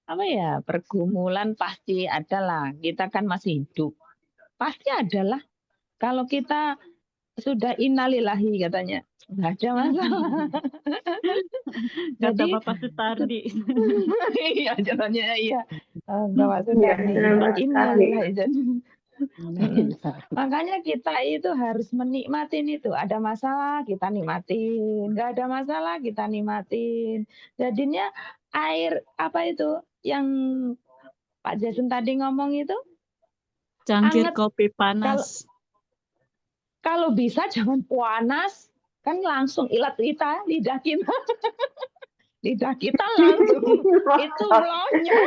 apa ya, pergumulan pasti ada lah. Kita kan masih hidup. Pasti ada lah. Kalau kita sudah innalillahi katanya, nggak ada masalah.
Kata
Jadi
Bapak Sutardi.
iya jalannya iya.
Iya,
Bapak Sutardi
benar sekali.
innalillahi. Jadi,
Innalillahi.
makanya kita itu harus menikmatin itu. Ada masalah kita nikmatin, nggak ada masalah kita nikmatin. Jadinya air apa itu yang Pak Jason tadi ngomong itu
Cangkir
anget.
kopi panas.
Kalau bisa jangan panas, kan langsung ilat kita, lidah kita. Lidah kita langsung itu melonyo.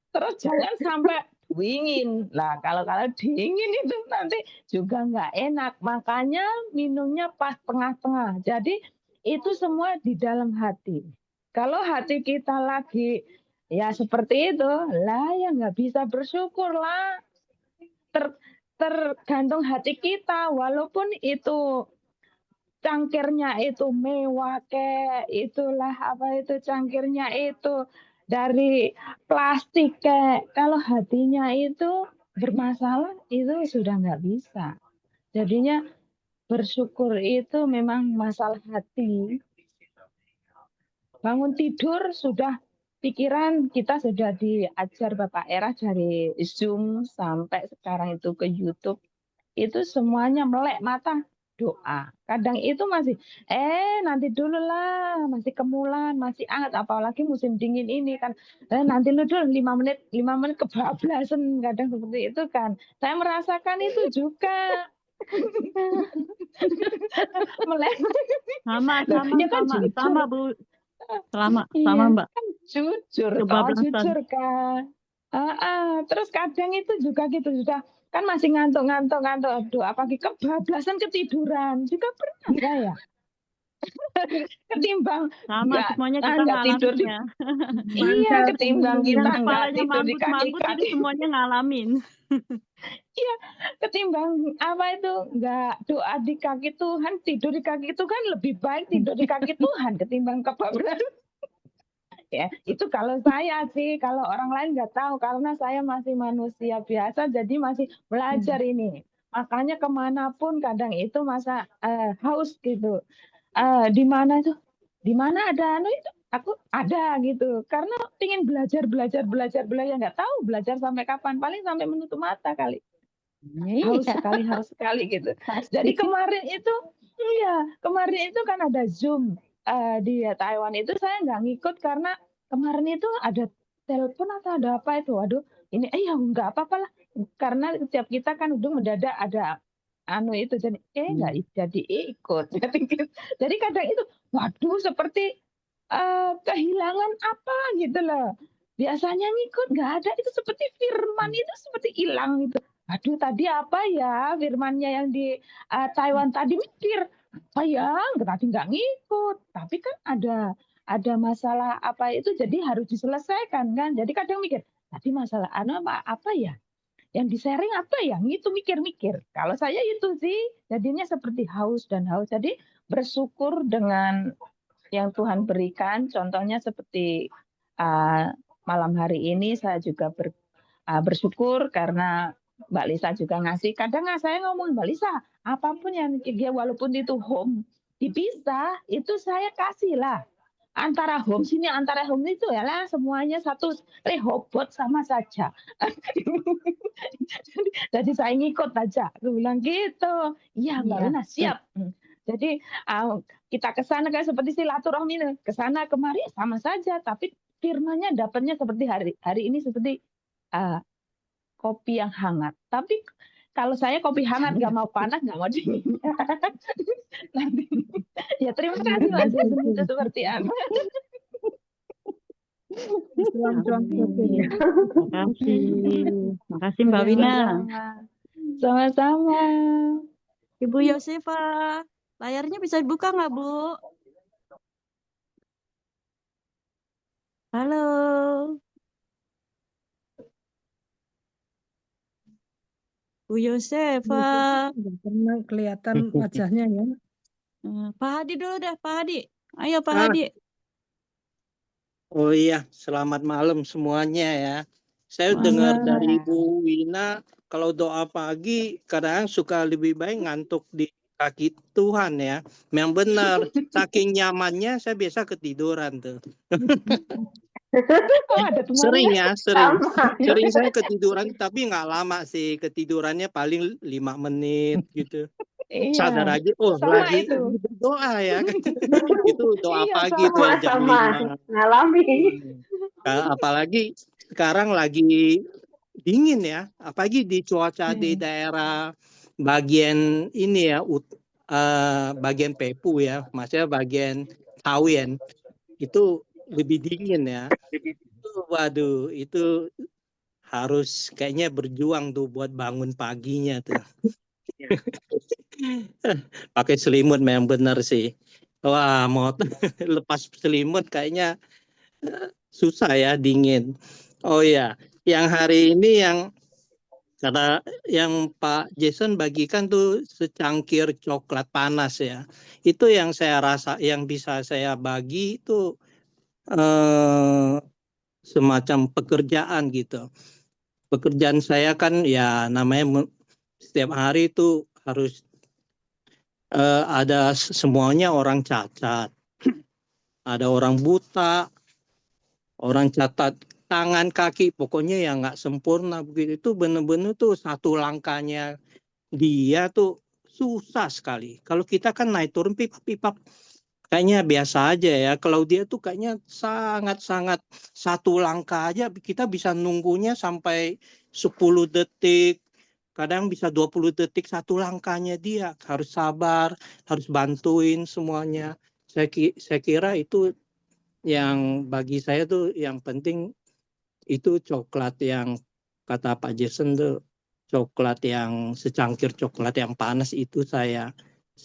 Terus jangan sampai dingin. Lah kalau dingin itu nanti juga nggak enak. Makanya minumnya pas tengah-tengah. Jadi itu semua di dalam hati. Kalau hati kita lagi ya seperti itu, lah ya nggak bisa bersyukur lah. Tergantung hati kita, walaupun itu cangkirnya itu mewah kek, itulah apa itu cangkirnya itu dari plastik kek. Kalau hatinya itu bermasalah itu sudah nggak bisa. Jadinya bersyukur itu memang masalah hati. Bangun tidur sudah pikiran kita sudah diajar Bapak Era dari Zoom sampai sekarang itu ke YouTube. Itu semuanya melek mata doa. Kadang itu masih nanti dulu lah, masih kemulan, masih hangat, apalagi musim dingin ini kan. Nanti dulu 5 menit kebablasan kadang seperti itu kan. Saya merasakan itu juga. Melek.
Sama,
Ya kan jujur.
sama Bu. Sama
Iya,
Mbak.
kan jujur,
Kebablasan.
jujur kan. Terus kadang itu juga gitu sudah kan masih ngantuk. Aduh, apalagi kebablasan ketiduran juga pernah saya. Ketimbang
Sama semuanya kita
nggak tidur di
ngalamin ya.
iya, ketimbang
Yang
kita nggak
kepalanya
tidur di
mambut-mambut itu
kaki-kaki.
semuanya ngalamin.
Iya, ketimbang apa itu nggak doa di kaki Tuhan, tidur di kaki Tuhan lebih baik tidur di kaki Tuhan ketimbang kebablasan. Ya, itu kalau saya sih, kalau orang lain nggak tahu karena saya masih manusia biasa, jadi masih belajar ini. Makanya kemanapun kadang itu masa haus gitu. Di mana ada itu aku ada gitu. Karena ingin belajar nggak tahu belajar sampai kapan, paling sampai menutup mata kali. Haus sekali gitu. Jadi kemarin itu kan ada Zoom di Taiwan itu saya nggak ngikut karena kemarin itu ada telepon atau ada apa itu. Waduh, ini ya nggak apa-apa lah. Karena setiap kita kan udah mendadak ada itu jadi nggak jadi ikut. Jadi kadang itu waduh seperti kehilangan apa gitu loh. Biasanya ngikut nggak ada, itu seperti firman itu seperti hilang gitu. Aduh tadi apa ya firmannya yang di Taiwan tadi, mikir apa ya tadi nggak ngikut, tapi kan ada masalah apa itu jadi harus diselesaikan kan. Jadi kadang mikir tadi masalah apa ya yang di-sharing apa ya, gitu mikir-mikir. Kalau saya itu sih jadinya seperti haus. Jadi bersyukur dengan yang Tuhan berikan. Contohnya seperti malam hari ini saya juga bersyukur karena Mbak Lisa juga ngasih. Kadang saya ngomong, Mbak Lisa, apapun yang dia walaupun itu home dipisah, itu saya kasih lah. Antara home itu ya lah semuanya satu Rehoboth sama saja. Jadi saya ngikut aja. Aku bilang gitu. Iya Mbak Lina siap. Jadi kita ke sana kan seperti silaturahmi, ke sana kemari sama saja, tapi firmannya dapatnya seperti hari ini seperti kopi yang hangat. Tapi kalau saya kopi hangat nggak mau panas, nggak mau dingin. Nanti, ya terima kasih Mas Jason, itu seperti apa?
Makasih Mbak Wina.
Sama-sama.
Ibu Yosefa, layarnya bisa dibuka nggak Bu? Halo. Bu Bu Yosefa.
Nggak pernah kelihatan wajahnya ya.
Pak Hadi dulu deh, Pak Hadi. Ayo Pak
Ah,
Hadi.
oh iya, selamat malam semuanya ya. Saya dengar dari
Malam.
Bu Wina, kalau doa pagi kadang suka lebih baik ngantuk di kaki Tuhan ya. Memang benar, saking nyamannya saya biasa ketiduran tuh.
Oh, ada
Sering
temannya.
ya, sering.
Sama.
Sering saya ketiduran, tapi nggak lama sih. Ketidurannya paling 5 menit gitu. Sadar
Iya,
aja, oh
sama
lagi
itu.
berdoa ya. Itu doa
Iya,
pagi tuh yang jam
Sama-sama
5.
ngalami.
Apalagi sekarang lagi dingin ya, apalagi di cuaca di daerah bagian ini ya, bagian Pepu ya, maksudnya bagian Tawen itu lebih dingin ya. Waduh, itu harus kayaknya berjuang tuh buat bangun paginya tuh. Pakai selimut memang benar sih. Wah, mau lepas selimut kayaknya susah ya, dingin. Oh ya, yang hari ini karena yang Pak Jason bagikan tuh secangkir coklat panas ya. Itu yang saya rasa, yang bisa saya bagi itu semacam pekerjaan gitu. Pekerjaan saya kan ya namanya setiap hari itu harus ada semuanya orang cacat, ada orang buta, orang catat tangan kaki, pokoknya yang nggak sempurna begitu. Itu benar-benar tuh satu langkahnya dia tuh susah sekali. Kalau kita kan naik turun pipap kayaknya biasa aja ya. Kalau dia tuh kayaknya sangat-sangat satu langkah aja kita bisa nunggunya sampai 10 detik. Kadang bisa 20 detik satu langkahnya dia. Harus sabar, harus bantuin semuanya. Saya kira itu yang bagi saya tuh yang penting itu coklat yang kata Pak Jason tuh coklat yang secangkir coklat yang panas itu saya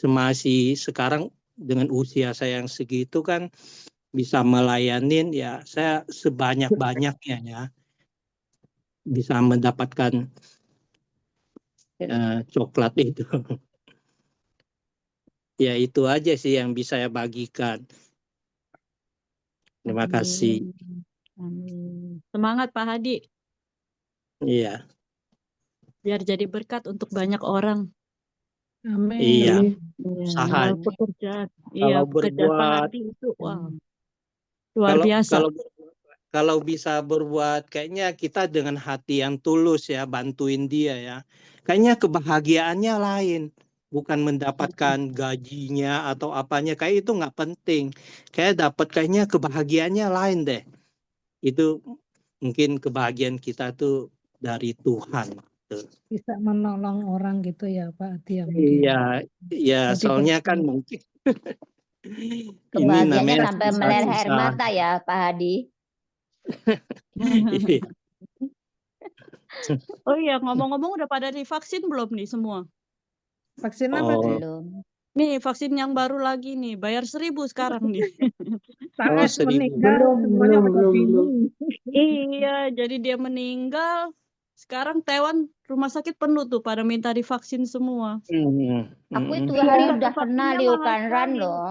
masih sekarang dengan usia saya yang segitu kan bisa melayanin ya saya sebanyak-banyaknya ya bisa mendapatkan coklat itu. Ya itu aja sih yang bisa saya bagikan. Terima kasih.
Amin. Semangat Pak Hadi,
Iya,
biar jadi berkat untuk banyak orang.
Amin.
iya.
Iya,
Usaha.
kalau pekerjaan,
Kalau
pekerjaan Pak
berbuat
Hadi itu luar biasa.
Kalau bisa berbuat kayaknya kita dengan hati yang tulus ya bantuin dia ya. Kayaknya kebahagiaannya lain. Bukan mendapatkan gajinya atau apanya. Kayak itu nggak penting. Kayaknya kebahagiaannya lain deh. Itu mungkin kebahagiaan kita tuh dari Tuhan.
Bisa menolong orang gitu ya Pak Hadi ya mungkin.
Iya, ya
Jadi
soalnya kan mungkin ini
Kebahagiaannya
namanya
sampai meleleh air
susah-susah.
mata ya Pak Hadi.
Iya.
Oh iya, ngomong-ngomong udah pada divaksin belum nih semua?
vaksin apa
Oh.
sih?
Belum.
Nih vaksin yang baru lagi nih, bayar 1.000 sekarang nih.
Saya
1.000.
meninggal semuanya pada bingung.
Iya, jadi dia meninggal. Sekarang Taiwan rumah sakit penuh tuh pada minta divaksin semua.
Aku itu
Iya,
hari
satu
udah kena
vaksinnya
Liu
mahal
Kanran
sekali.
loh.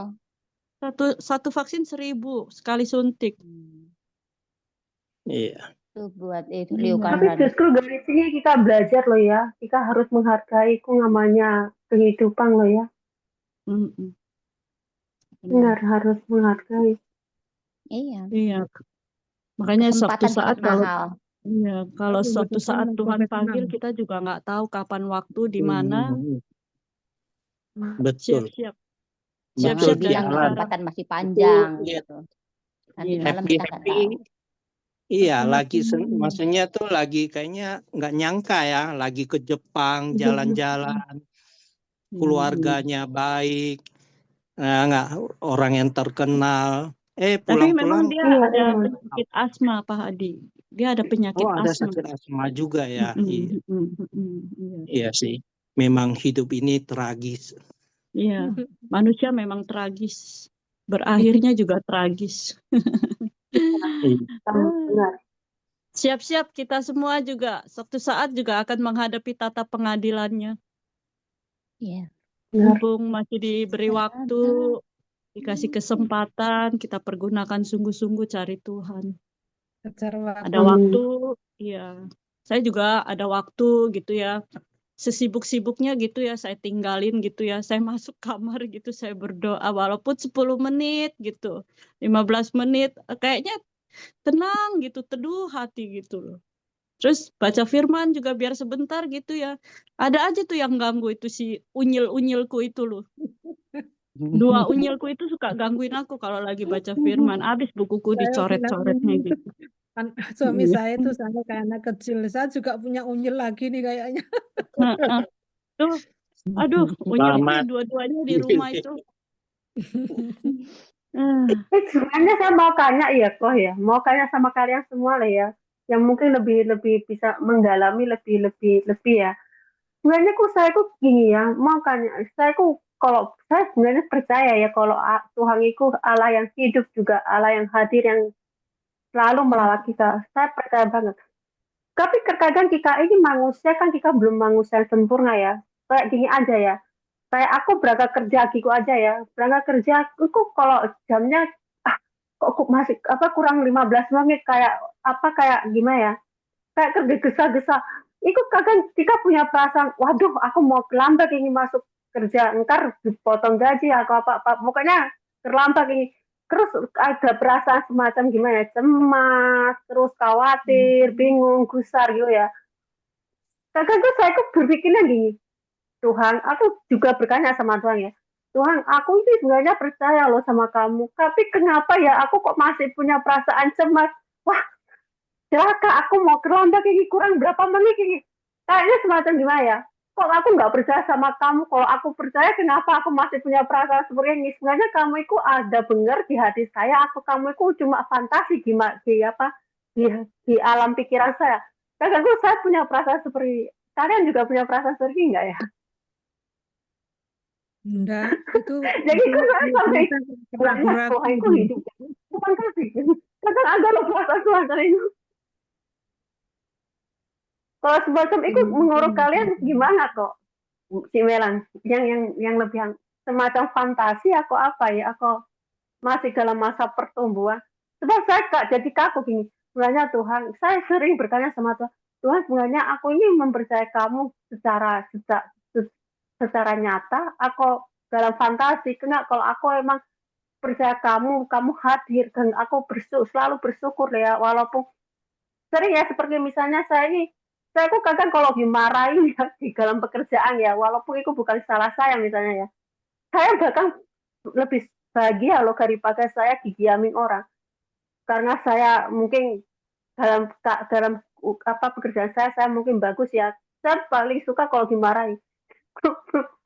Satu vaksin 1.000 sekali suntik.
Iya.
Itu buat itu Liu
Tapi
Kanran.
justru dari sini kita belajar loh ya. Kita harus menghargai itu namanya kehidupan loh ya. Benar, harus menghargai.
Iya.
Iya. Makanya suatu
Kesempatan
saat
sangat mahal.
kalau suatu saat Tuhan panggil kita juga nggak tahu kapan waktu di mana.
Betul.
Siap-siap.
Jangan
Siap-siap dari
bilang
sekarang.
kesempatan masih panjang
Iya.
gitu. Nanti
Iya.
malam kita nggak tahu.
Iya,
Selamat
lagi
malam.
maksudnya tuh lagi kayaknya nggak nyangka ya, lagi ke Jepang jalan-jalan, keluarganya baik, nggak orang yang terkenal,
Tapi
pulang-pulang.
memang dia ada penyakit asma, Pak Hadi. Dia ada penyakit
Oh, ada
asma.
sakit asma juga ya. Iya.
Iya.
Iya sih, memang hidup ini tragis.
Iya, manusia memang tragis. Berakhirnya juga tragis.
Benar.
siap-siap kita semua juga suatu saat juga akan menghadapi tata pengadilannya.
Iya.
Benar.
Mumpung masih diberi waktu, dikasih kesempatan, kita pergunakan sungguh-sungguh cari Tuhan.
Kejar
Ada
waktu.
waktu, ya. Saya juga ada waktu gitu ya. Sesibuk-sibuknya gitu ya, saya tinggalin gitu ya. Saya masuk kamar gitu, saya berdoa walaupun 10 menit gitu, 15 menit, kayaknya tenang gitu, teduh hati gitu loh. Terus baca firman juga biar sebentar gitu ya. Ada aja tuh yang ganggu itu si unyil-unyilku itu loh. 2 unyilku itu suka gangguin aku kalau lagi baca firman. Habis bukuku
Saya bilang
dicoret-coretnya
unyil.
gitu.
Kan suami
Iya.
saya itu sama kayak anak kecil. Saya juga punya unyil lagi nih kayaknya.
Heeh. Tuh, aduh, unyilku
Selamat.
dua-duanya di rumah itu. Ah,
Sebenarnya saya mau tanya ya kok ya, mau tanya sama kalian semua lah ya, yang mungkin lebih bisa mendalami lebih ya. Sebenarnya kok saya kok gini ya, mau tanya, saya kok kalau saya sebenarnya percaya ya kalau Tuhan itu Allah yang hidup juga Allah yang hadir yang selalu melawat kita. Saya percaya banget. Tapi terkadang kita ini manusia kan kita belum manusia yang sempurna ya. Kayak gini aja ya. Kayak aku berangkat kerja gitu aja ya. Berangkat kerja aku kalau jamnya kok masih kurang 15 menit kayak kayak gimana ya? Kayak tergesa-gesa. Itu kadang kita punya perasaan, waduh aku mau terlambat ini masuk kerja, ntar dipotong gaji atau apa. Pokoknya terlambat ini. Terus ada perasaan semacam gimana ya, cemas, terus khawatir, bingung, gusar gitu ya. Kadang tuh saya berpikirnya gini, Tuhan, aku juga bertanya sama Tuhan ya, Tuhan, aku sih sebenarnya percaya loh sama kamu, tapi kenapa ya aku kok masih punya perasaan cemas? Wah, celaka, aku mau terlambat ini kurang berapa menit ini. Kayaknya semacam gimana ya? Kok aku nggak percaya sama kamu? Kalau aku percaya, kenapa aku masih punya perasaan seperti ini? Sebenarnya kamu itu ada benar di hati saya, kamu itu cuma fantasi di alam pikiran saya. Kadang saya punya perasaan seperti kalian juga punya perasaan seperti ini nggak ya?
Enggak, itu
Jadi kan saya sampai
ragu-ragu
Tuhan itu
gitu.
hidup. Bukan kasih. Kadang ada loh perasaan Tuhan kali itu. Kalau semacam itu menurut kalian gimana kok, Si Melan? Yang lebih semacam fantasi atau apa ya? Atau masih dalam masa pertumbuhan? Sebab saya jadi kaku gini. Sebenarnya Tuhan, saya sering bertanya sama Tuhan, Tuhan sebenarnya aku ini mempercayai kamu secara nyata, aku dalam fantasi. Karena kalau aku emang percaya kamu hadir dan aku selalu bersyukur ya, walaupun sering ya seperti misalnya saya kok kadang kalau dimarahin ya di dalam pekerjaan ya, walaupun itu bukan salah saya misalnya ya, saya bahkan lebih bahagia loh daripada saya didiamin orang, karena saya mungkin dalam pekerjaan saya mungkin bagus ya, saya paling suka kalau dimarahin.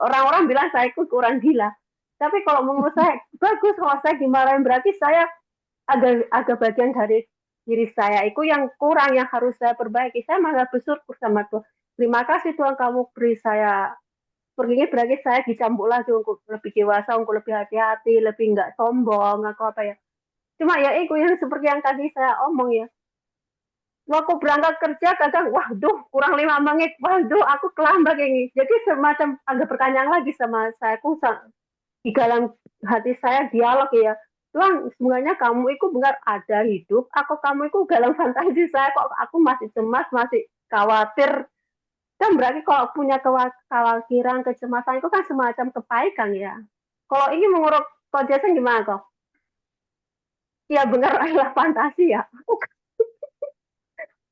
Orang-orang bilang saya itu kurang gila, tapi kalau menurut saya bagus kalau saya dimarahin, berarti saya agak bagian dari diri saya itu yang kurang yang harus saya perbaiki. Saya malah bersyukur sama Tuhan. Terima kasih Tuhan kamu beri saya perginya, berarti saya dicambuk lagi untuk lebih dewasa, untuk lebih hati-hati, lebih nggak sombong atau apa ya. Cuma ya itu yang seperti yang tadi saya omong ya. Waktu berangkat kerja kadang, waduh kurang 5 menit, waduh aku terlambat ini. Jadi semacam agak bertanya lagi sama saya, di dalam hati saya dialog ya. Tuhan, sebenarnya kamu itu benar ada hidup, kamu itu dalam fantasi saya kok aku masih cemas, masih khawatir. Kan berarti kalau punya kekhawatiran, kecemasan itu kan semacam kebaikan ya. Kalau ini menurut Kak Jason gimana kok? Ya benar adalah fantasi ya.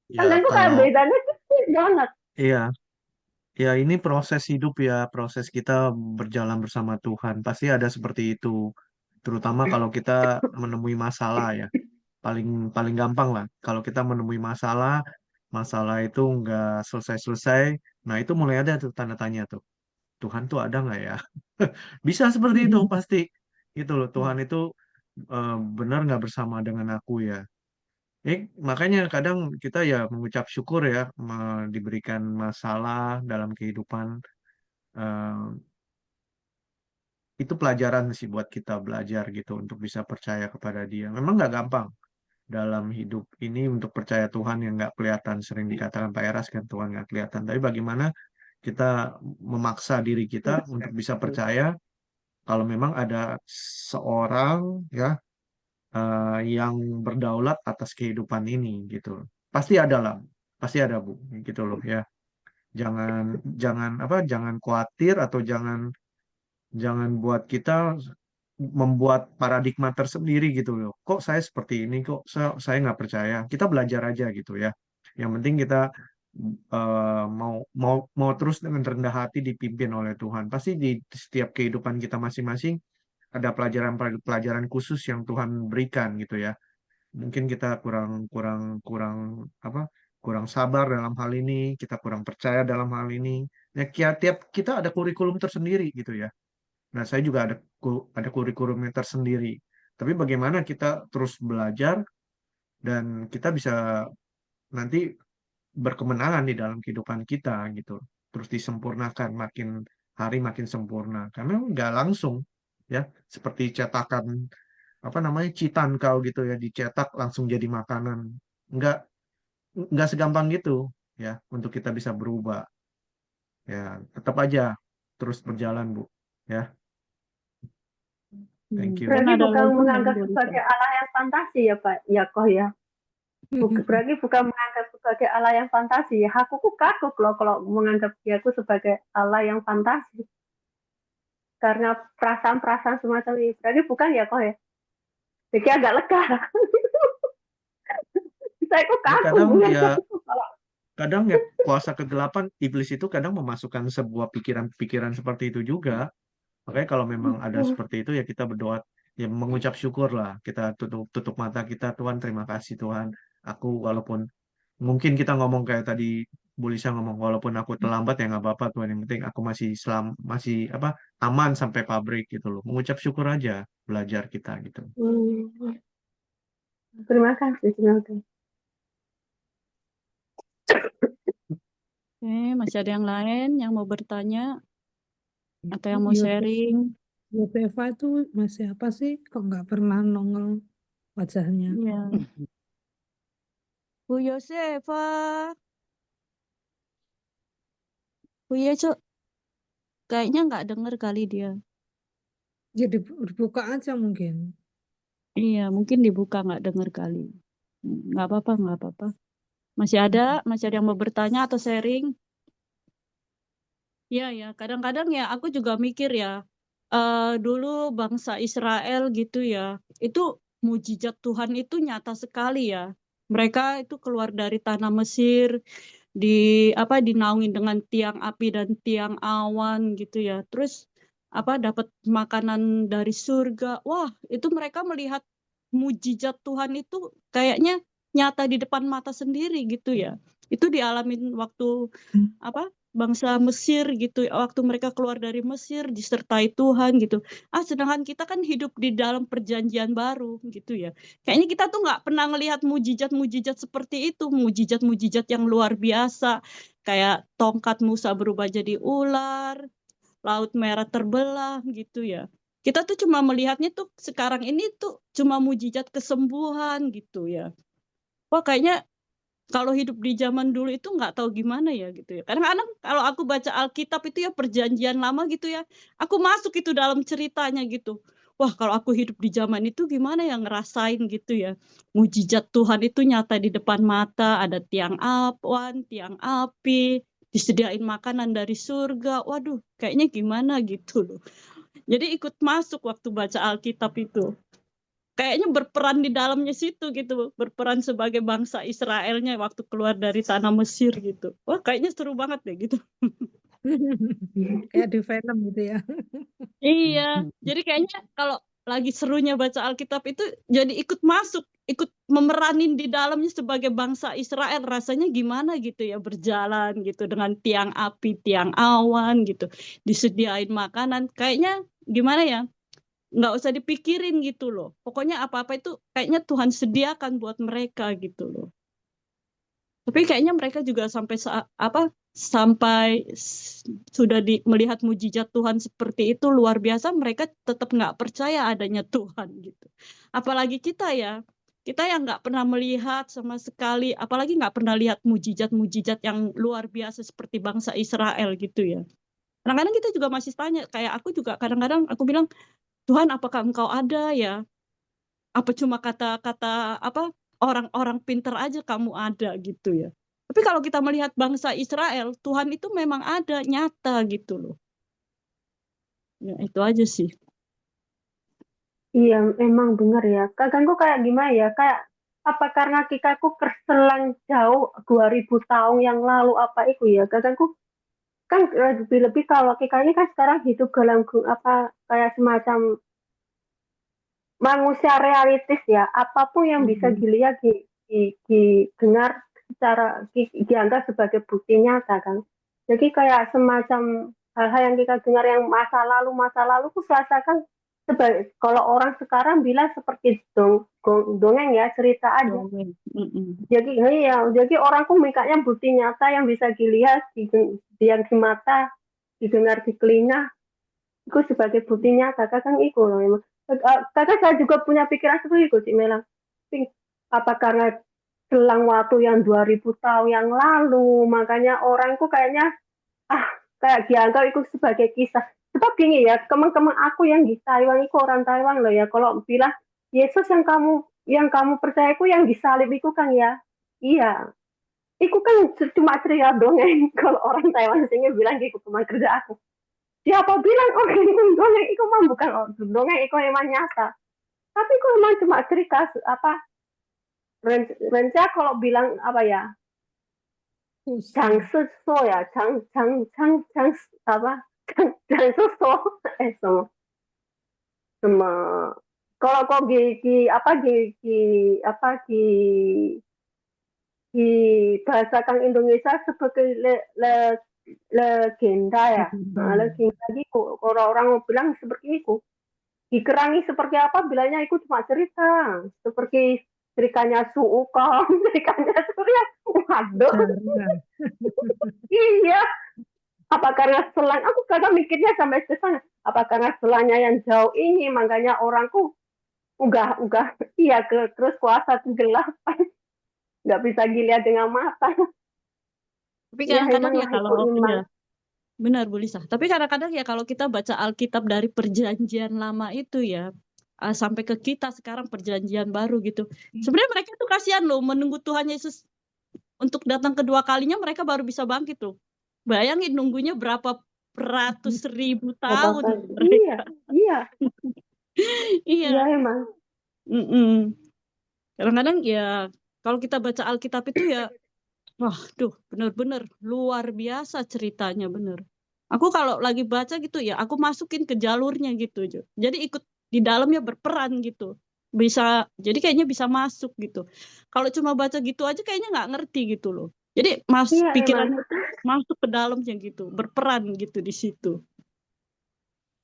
Ya,
Kadang itu kayak
kalau
bedanya kecil banget.
iya, ya ini proses hidup ya, proses kita berjalan bersama Tuhan. Pasti ada seperti itu. Terutama kalau kita menemui masalah ya. Paling paling gampang lah. Kalau kita menemui masalah, masalah itu nggak selesai-selesai. Nah, itu mulai ada tuh tanda tanya tuh. Tuhan tuh ada nggak ya? Bisa seperti itu pasti. Gitu loh. Tuhan itu benar nggak bersama dengan aku ya. Makanya kadang kita ya mengucap syukur ya diberikan masalah dalam kehidupan. eh, itu pelajaran sih buat kita belajar gitu untuk bisa percaya kepada Dia. Memang nggak gampang. dalam hidup ini untuk percaya Tuhan yang nggak kelihatan. Sering dikatakan Pak Eras kan Tuhan nggak kelihatan. Tapi bagaimana kita memaksa diri kita untuk bisa percaya kalau memang ada seorang ya yang berdaulat atas kehidupan ini gitu. Pasti ada lah, pasti ada Bu, gitu loh ya. Jangan jangan khawatir atau jangan buat kita membuat paradigma tersendiri gitu loh. Kok saya seperti ini, kok saya nggak percaya. Kita belajar aja gitu ya. Yang penting kita mau terus dengan rendah hati dipimpin oleh Tuhan. Pasti di setiap kehidupan kita masing-masing ada pelajaran khusus yang Tuhan berikan gitu ya. Mungkin kita kurang sabar dalam hal ini, kita kurang percaya dalam hal ini. Ya, tiap kita ada kurikulum tersendiri gitu ya. Nah, saya juga ada kurikulumnya tersendiri. Tapi bagaimana kita terus belajar dan kita bisa nanti berkemenangan di dalam kehidupan kita gitu. Terus disempurnakan makin hari makin sempurna. Karena nggak langsung ya, seperti cetakan citan kau gitu ya, dicetak langsung jadi makanan. Nggak nggak segampang gitu ya untuk kita bisa berubah. Ya, tetap aja terus berjalan, Bu. Ya, thank you.
Berarti
ada
bukan
lagi
menganggap
yang
sebagai Allah yang fantasi ya Pak, ya Koh ya. Berarti bukan menganggap sebagai Allah yang fantasi ya. Aku kagok loh kalau menganggap diaku sebagai Allah yang fantasi. Karena perasaan-perasaan semacam ini. Berarti bukan ya Koh ya. Jadi agak lega. Saya kok
Kadang
kagum
ya
kalau
kadang ya kuasa kegelapan iblis itu kadang memasukkan sebuah pikiran-pikiran seperti itu juga. Makanya kalau memang ada seperti itu ya kita berdoa, ya mengucap syukur lah. Kita tutup mata kita, Tuhan terima kasih Tuhan. Aku walaupun mungkin kita ngomong kayak tadi Bu Lisa ngomong, walaupun aku terlambat ya nggak apa-apa Tuhan. Yang penting aku masih aman sampai pabrik gitu loh. Mengucap syukur aja belajar kita gitu.
terima kasih.
Oke, masih ada yang lain yang mau bertanya atau yang mau
Yosef-
sharing?
Yosefa itu masih apa sih? Kok nggak pernah nongol wajahnya?
Iya. Bu Yosefa. Bu Yosefa kayaknya nggak dengar kali dia.
Jadi dibuka aja mungkin.
Iya, mungkin dibuka nggak dengar kali. Nggak apa-apa, nggak apa-apa. Masih ada yang mau bertanya atau sharing? Iya ya, kadang-kadang ya aku juga mikir ya, dulu bangsa Israel gitu ya, itu mujizat Tuhan itu nyata sekali ya. Mereka itu keluar dari tanah Mesir, dinaungin dengan tiang api dan tiang awan gitu ya. Terus dapat makanan dari surga. Wah, itu mereka melihat mujizat Tuhan itu kayaknya nyata di depan mata sendiri gitu ya. Itu dialamin waktu bangsa Mesir gitu, waktu mereka keluar dari Mesir disertai Tuhan gitu. Sedangkan kita kan hidup di dalam perjanjian baru gitu ya. Kayaknya kita tuh nggak pernah ngelihat mujizat-mujizat seperti itu, mujizat-mujizat yang luar biasa. Kayak tongkat Musa berubah jadi ular, Laut Merah terbelah gitu ya. Kita tuh cuma melihatnya tuh sekarang ini tuh cuma mujizat kesembuhan gitu ya. Wah kayaknya kalau hidup di zaman dulu itu nggak tahu gimana ya gitu ya. Kadang-kadang kalau aku baca Alkitab itu ya perjanjian lama gitu ya, aku masuk itu dalam ceritanya gitu. Wah kalau aku hidup di zaman itu gimana ya ngerasain gitu ya. Mujizat Tuhan itu nyata di depan mata, ada tiang awan, tiang api, disediain makanan dari surga. Waduh kayaknya gimana gitu loh. Jadi ikut masuk waktu baca Alkitab itu. Kayaknya berperan di dalamnya situ gitu, berperan sebagai bangsa Israelnya waktu keluar dari tanah Mesir gitu. Wah kayaknya seru banget deh gitu.
Kayak di film gitu ya.
Iya, jadi kayaknya kalau lagi serunya baca Alkitab itu jadi ikut masuk, ikut memeranin di dalamnya sebagai bangsa Israel. Rasanya gimana gitu ya berjalan gitu dengan tiang api, tiang awan gitu. Disediain makanan, kayaknya gimana ya? Nggak usah dipikirin gitu loh. Pokoknya apa-apa itu kayaknya Tuhan sediakan buat mereka gitu loh. Tapi kayaknya mereka juga sampai sudah melihat mujizat Tuhan seperti itu luar biasa, mereka tetap nggak percaya adanya Tuhan gitu. Apalagi kita ya, Kita yang nggak pernah melihat sama sekali, apalagi nggak pernah lihat mujizat-mujizat yang luar biasa seperti bangsa Israel gitu ya. Kadang-kadang kita juga masih tanya, kayak aku juga kadang-kadang aku bilang, Tuhan apakah engkau ada ya? Apa cuma kata-kata orang-orang pinter aja kamu ada gitu ya. Tapi kalau kita melihat bangsa Israel, Tuhan itu memang ada, nyata gitu loh. Ya itu aja sih.
Iya, emang bener ya. Kakakku kayak gimana ya? Kayak apa karena kikaku kerselang jauh 2000 tahun yang lalu apa itu ya? Kakakku kan lebih-lebih kalau kika ini kan sekarang hidup dalam kayak semacam manusia realistis ya. Apapun yang bisa dilihat didengar secara dianggap sebagai bukti nyata kan. Jadi kayak semacam hal-hal yang kita dengar yang masa lalu aku rasakan sebagai kalau orang sekarang bilang seperti dongeng ya, cerita aja. Jadi orangku mintanya bukti nyata yang bisa dilihat yang di mata, didengar di telinga, itu sebagai bukti nyata. Kakak itu loh. Kakak saya juga punya pikiran seperti itu, Cik Melang. Apa karena selang waktu yang 2000 tahun yang lalu, makanya orangku kayaknya kayak dianggap itu sebagai kisah. Sebab gini ya, teman-teman aku yang di Taiwan itu orang Taiwan loh ya, kalau bilang Yesus yang kamu percaya itu yang disalib itu kan ya, iya. Itu kan cuma cerita dongeng. Kalau orang Taiwan sini bilang gitu teman kerja aku. Siapa bilang itu dongeng? Itu mah bukan dongeng, itu memang nyata. Tapi itu memang cuma cerita Renca kalau bilang apa ya? Jangsuso ya, kalau kok dibahasakan Indonesia sebagai legenda ya. Legenda gitu. Orang-orang mau bilang seperti itu. Dikerangi seperti apa? Bilangnya itu cuma cerita. Seperti ceritanya Suukong, ceritanya Surya. Waduh. Iya. Apa karena selang? Aku kadang mikirnya sampai ke sana. Apa karena selangnya yang jauh ini, makanya orangku iya terus kuasa kegelapan. Nggak bisa dilihat dengan mata.
Tapi kadang-kadang ya kalau benar Bu Lisa. Tapi kadang-kadang ya kalau kita baca Alkitab dari perjanjian lama itu ya, sampai ke kita sekarang perjanjian baru gitu. Sebenarnya mereka tuh kasihan loh menunggu Tuhan Yesus untuk datang kedua kalinya, mereka baru bisa bangkit loh. Bayangin nunggunya berapa ratus ribu tahun.
Iya.
Iya
emang.
Kadang-kadang ya kalau kita baca Alkitab itu ya, waduh bener-bener luar biasa ceritanya bener. Aku kalau lagi baca gitu ya, aku masukin ke jalurnya gitu. Jadi ikut di dalamnya berperan gitu. Bisa, jadi kayaknya bisa masuk gitu. Kalau cuma baca gitu aja kayaknya nggak ngerti gitu loh. Jadi pikirannya masuk ke dalamnya gitu, berperan gitu di situ.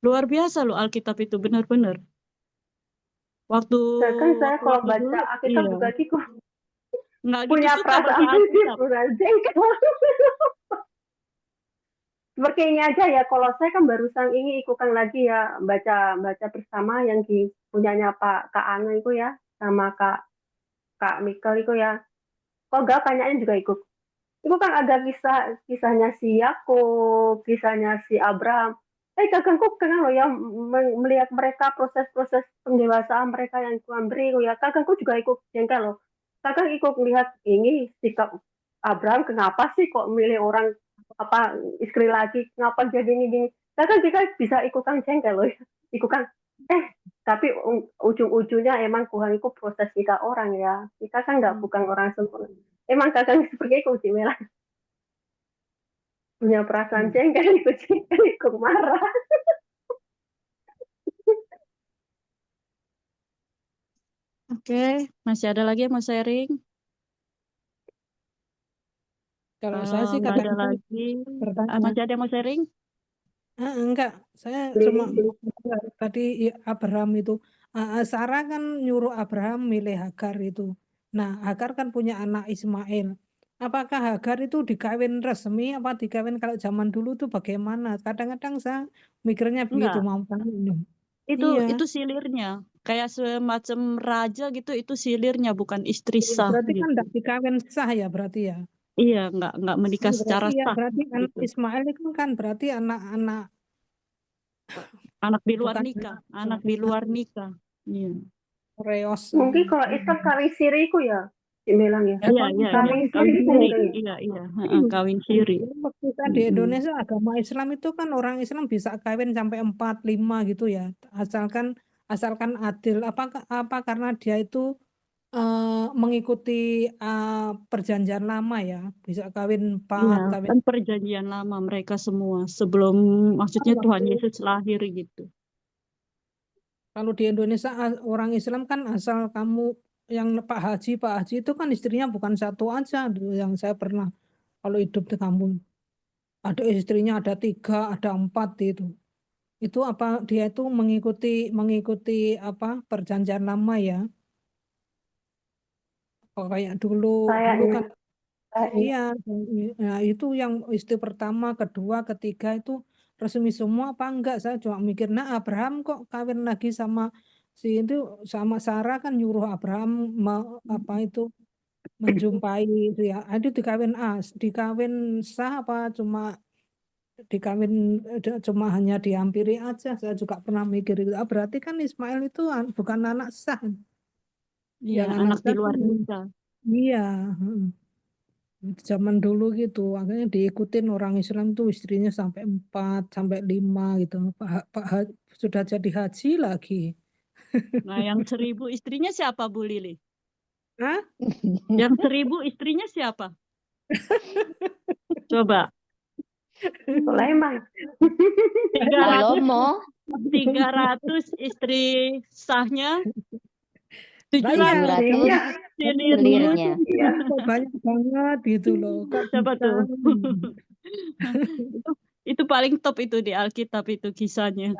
Luar biasa loh Alkitab itu benar-benar. Waktu
saya kalau baca Alkitab juga gitu.
Nggak
punya
gitu
perasaan jengkel. Seperti ini aja ya, kalau saya kan barusan ini ikutan lagi ya baca bersama yang punyanya Kak Ana itu ya, sama Kak Mikel itu ya. Kok gak kayaknya juga ikut. Itu kan ada kisahnya si Yakub, kisahnya si Abraham. Kakakku kenal loh ya melihat mereka proses-proses pendewasaan mereka yang Tuhan beri ya. Kakakku juga ikut jengkel loh. Kakak ikut melihat ini sikap Abraham, kenapa sih kok milih orang istri lagi, kenapa jadi ini. Kakak juga bisa ikutan jengkel loh ya. Ikutan tapi ujung-ujungnya emang Tuhan itu proses kita orang ya. Kita kan bukan orang sempurna. Emang kakak seperti itu sih Mela. Punya perasaan jengkel, ikut marah.
Oke, masih ada lagi yang mau sharing?
Kalau saya sih
nggak ada
kadang
lagi.
bertanya.
Masih ada yang mau sharing?
Enggak, saya cuma tadi Abraham itu. Sarah kan nyuruh Abraham milih Hagar itu. Nah, Hagar kan punya anak Ismail. Apakah Hagar itu dikawin resmi apa dikawin kalau zaman dulu tuh bagaimana? Kadang-kadang saya mikirnya begitu
Enggak.
mau tanya.
Itu
Iya.
itu silirnya. kayak semacam raja gitu, itu silirnya bukan istri sah
Berarti kan
gitu.
enggak dikawin sah ya berarti ya.
Iya, nggak menikah
Berarti
secara
ya
sah
berarti anak
gitu.
Ismail itu kan berarti anak-anak
Anak di luar
bukan
nikah, anak di luar nikah. Iya.
reos.
Mungkin kalau Islam kawin siri ku ya, dibilang ya.
Iya, iya, iya.
Kawin
Kawin
siri ku
siri.
mungkin ya.
Iya, iya. Heeh, kawin siri.
Waktu saya di
Mm-mm.
Indonesia agama Islam itu kan orang Islam bisa kawin sampai 4, 5 gitu ya. Asalkan adil. Apa karena dia itu mengikuti perjanjian lama ya. Bisa kawin 4,
Iya,
kawin.
kan perjanjian lama mereka semua sebelum maksudnya Tuhan Yesus lahir gitu.
Kalau di Indonesia orang Islam kan asal kamu yang Pak Haji itu kan istrinya bukan satu aja dulu yang saya pernah kalau hidup di kampung. Ada istrinya ada 3, ada 4 itu. Itu apa dia itu mengikuti apa perjanjian lama ya. Kayak dulu
Kayaknya.
kan iya, nah itu yang istri pertama, kedua, ketiga itu resmi semua apa enggak? Saya cuma mikir, nah Abraham kok kawin lagi sama si itu sama Sarah kan nyuruh Abraham apa itu menjumpai itu ya. Itu dikawin sah apa cuma hanya dihampiri aja. Saya juga pernah mikir itu. Berarti kan Ismail itu bukan anak sah.
Iya,
Yang
anak di
sah
luar
kan
nikah.
iya. Zaman dulu gitu, akhirnya diikutin orang Islam tuh istrinya sampai 4, sampai 5 gitu. Sudah jadi haji lagi.
Nah, yang 1000 istrinya siapa, Bu Lili?
Hah?
Yang 1000 istrinya siapa? Coba.
Sulaiman.
300 istri sahnya,
Lah iya,
700
silirnya.
silirnya.
kok banyak banget gitu loh. Kok
Siapa
bisa?
tuh? Itu paling top itu di Alkitab itu kisahnya.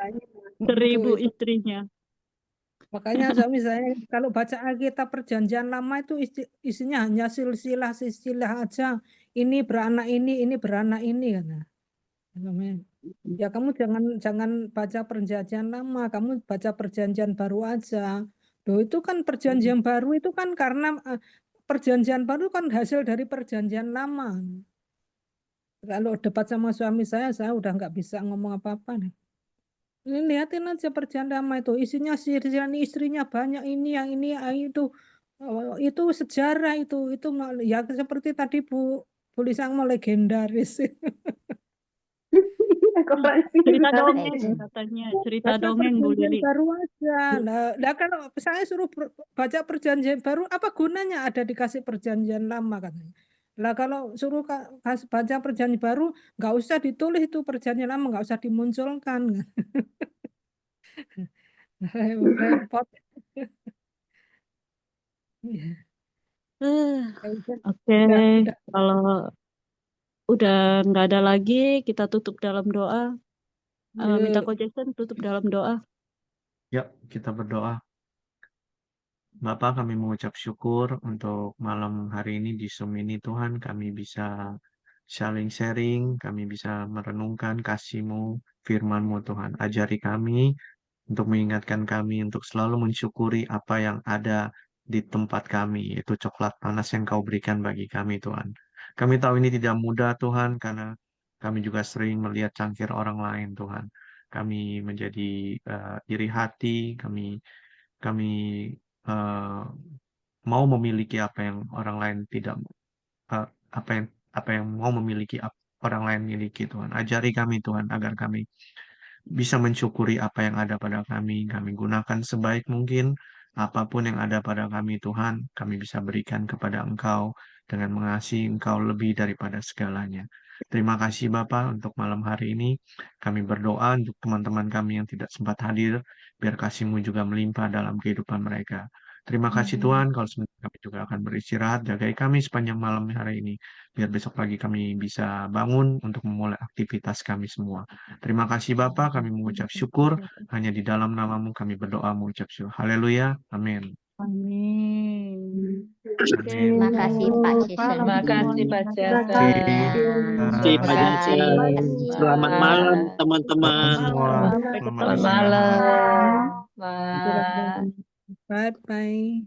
1000
Itu.
istrinya.
Makanya suami saya kalau baca Alkitab Perjanjian Lama itu isinya hanya silsilah aja. Ini beranak ini beranak ini kan. Ya kamu jangan baca Perjanjian Lama, kamu baca Perjanjian Baru aja. Loh itu kan Perjanjian Baru itu kan karena Perjanjian Baru kan hasil dari Perjanjian Lama. Kalau debat sama suami saya udah nggak bisa ngomong apa-apa nih. Ini lihatin aja Perjanjian Lama itu isinya silsilah istrinya banyak ini yang ini yang itu. Itu sejarah itu ya seperti tadi Bu Lisa mau legendaris.
Cerita dongeng katanya, cerita
Baca
dongeng Bu
Perjanjian
Lili.
Baru aja. Nah kalau saya suruh baca Perjanjian Baru, apa gunanya ada dikasih Perjanjian Lama katanya. Lah kalau suruh baca Perjanjian Baru, nggak usah ditulis itu Perjanjian Lama, nggak usah dimunculkan. Repot.
Oke, kalau udah nggak ada lagi, kita tutup dalam doa. Minta Ko Jason tutup dalam doa.
Ya, kita berdoa. Bapak, kami mengucap syukur untuk malam hari ini di Zoom ini Tuhan, kami bisa saling sharing, kami bisa merenungkan kasih-Mu, firman-Mu Tuhan. Ajari kami untuk mengingatkan kami untuk selalu mensyukuri apa yang ada di tempat kami, yaitu coklat panas yang Kau berikan bagi kami Tuhan. Kami tahu ini tidak mudah Tuhan, karena kami juga sering melihat cangkir orang lain Tuhan. Kami menjadi iri hati, kami mau memiliki apa yang orang lain tidak apa yang mau memiliki orang lain miliki Tuhan. Ajari kami Tuhan agar kami bisa mensyukuri apa yang ada pada kami. Kami gunakan sebaik mungkin apapun yang ada pada kami Tuhan. Kami bisa berikan kepada Engkau dengan mengasihi Engkau lebih daripada segalanya. Terima kasih Bapa untuk malam hari ini. Kami berdoa untuk teman-teman kami yang tidak sempat hadir, biar kasih-Mu juga melimpah dalam kehidupan mereka. Terima kasih Tuhan, kalau sebentar kami juga akan beristirahat, jagai kami sepanjang malam hari ini, biar besok pagi kami bisa bangun untuk memulai aktivitas kami semua. Terima kasih Bapa, kami mengucap syukur, hanya di dalam nama-Mu kami berdoa mengucap syukur. Haleluya, amin.
Amin.
Terima kasih Pak Jason.
Terima kasih Pak Jason.
Terima kasih Pak Jason. Selamat malam teman-teman.
Selamat semua.
Selamat
Selamat
malam.
Bye.
Bye bye.